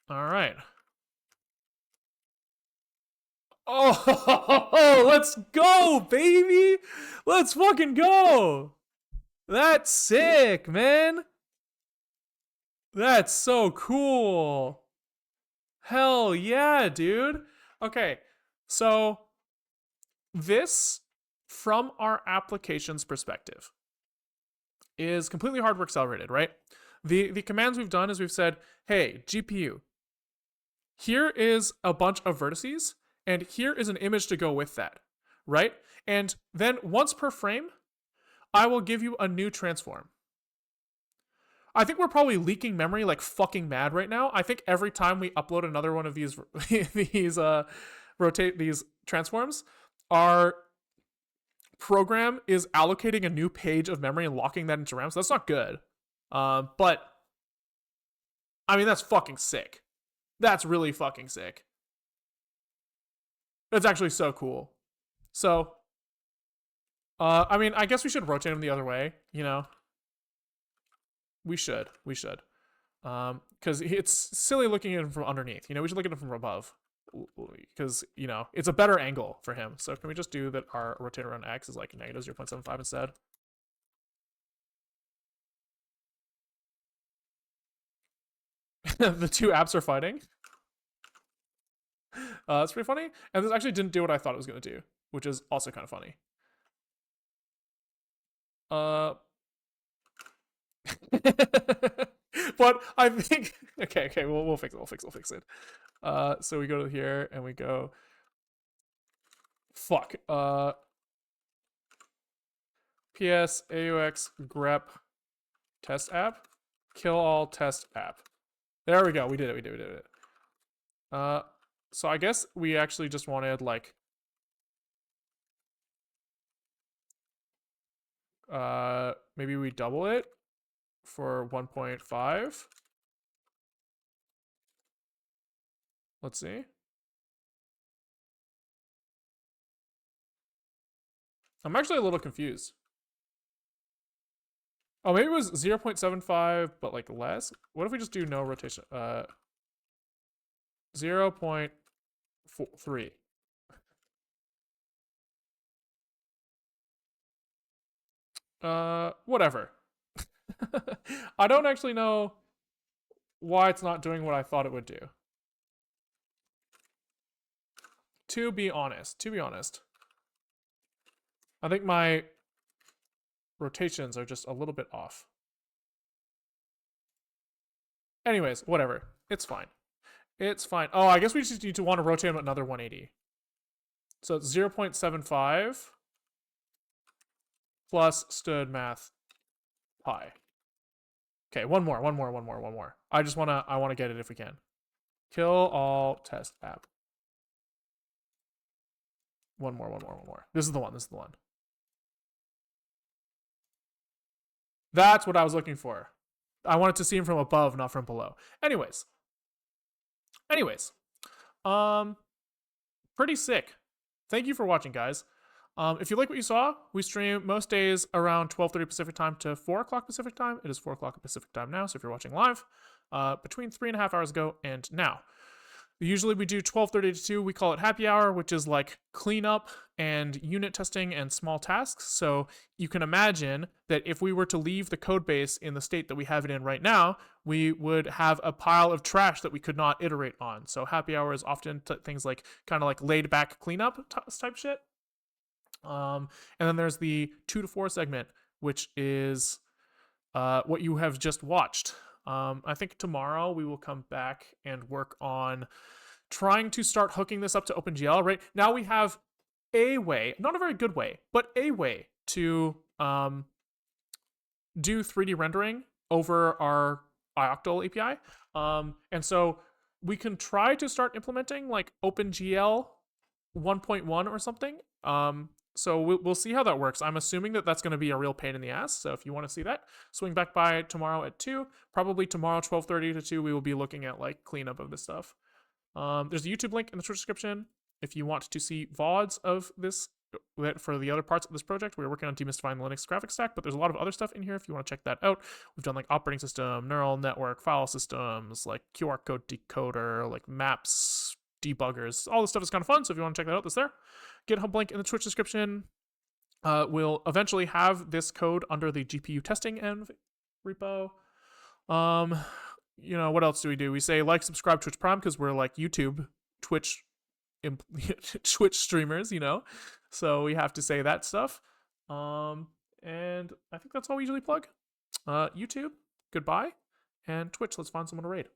All right. Oh, let's go, baby! Let's fucking go! That's sick, man! That's so cool! Hell yeah, dude! Okay, so this, from our application's perspective, is completely hardware accelerated, right? The commands we've done is we've said, hey, GPU, here is a bunch of vertices, and here is an image to go with that, right? And then once per frame, I will give you a new transform. I think we're probably leaking memory like fucking mad right now. I think every time we upload another one of these these transforms, our program is allocating a new page of memory and locking that into RAM. So that's not good. But I mean, that's fucking sick. That's really fucking sick. That's actually so cool. So, I mean, I guess we should rotate him the other way, you know? We should. Because it's silly looking at him from underneath. You know, we should look at him from above. Because, you know, it's a better angle for him. So can we just do that our rotate around X is like negative 0.75 instead? The two apps are fighting. That's pretty funny. And this actually didn't do what I thought it was going to do, which is also kind of funny. But I think okay, we'll fix it. So we go to here and we go fuck. PS AUX grep test app kill all test app. There we go. We did it. So I guess we actually just wanted like maybe we double it for 1.5. Let's see. I'm actually a little confused. Oh, maybe it was 0.75, but like less. What if we just do no rotation? 0.3. Whatever. I don't actually know why it's not doing what I thought it would do. To be honest, I think my rotations are just a little bit off. Anyways, whatever. It's fine. Oh, I guess we just need to want to rotate him another 180. So it's 0.75 plus stood math pi. Okay, one more. I want to get it if we can. Kill all test app. One more. This is the one. That's what I was looking for. I wanted to see him from above, not from below. Anyways. Pretty sick. Thank you for watching, guys. If you like what you saw, we stream most days around 12:30 Pacific time to 4 o'clock Pacific time. It is 4 o'clock Pacific time now, so if you're watching live, between 3.5 hours ago and now. Usually we do 12:30 to 2. We call it happy hour, which is like cleanup and unit testing and small tasks. So you can imagine that if we were to leave the code base in the state that we have it in right now, we would have a pile of trash that we could not iterate on. So happy hour is often things like kind of like laid back cleanup type shit. And then there's the 2 to 4 segment, which is what you have just watched. I think tomorrow we will come back and work on trying to start hooking this up to OpenGL. Right now we have a way, not a very good way, but a way to do 3D rendering over our iOctl API. And so we can try to start implementing like OpenGL 1.1 or something. So we'll see how that works. I'm assuming that that's going to be a real pain in the ass. So if you want to see that, swing back by tomorrow at 2. Probably tomorrow 12:30 to 2, we will be looking at like cleanup of this stuff. There's a YouTube link in the Twitch description if you want to see VODs of this for the other parts of this project. We're working on demystifying the Linux graphics stack, but there's a lot of other stuff in here if you want to check that out. We've done like operating system, neural network, file systems, like QR code decoder, like maps, debuggers. All this stuff is kind of fun, so if you want to check that out, that's there. GitHub link in the Twitch description. We'll eventually have this code under the GPU testing env repo. What else do? We say like, subscribe, Twitch Prime, because we're like YouTube, Twitch streamers, so we have to say that stuff. And I think that's all we usually plug. YouTube, goodbye, and Twitch, let's find someone to raid.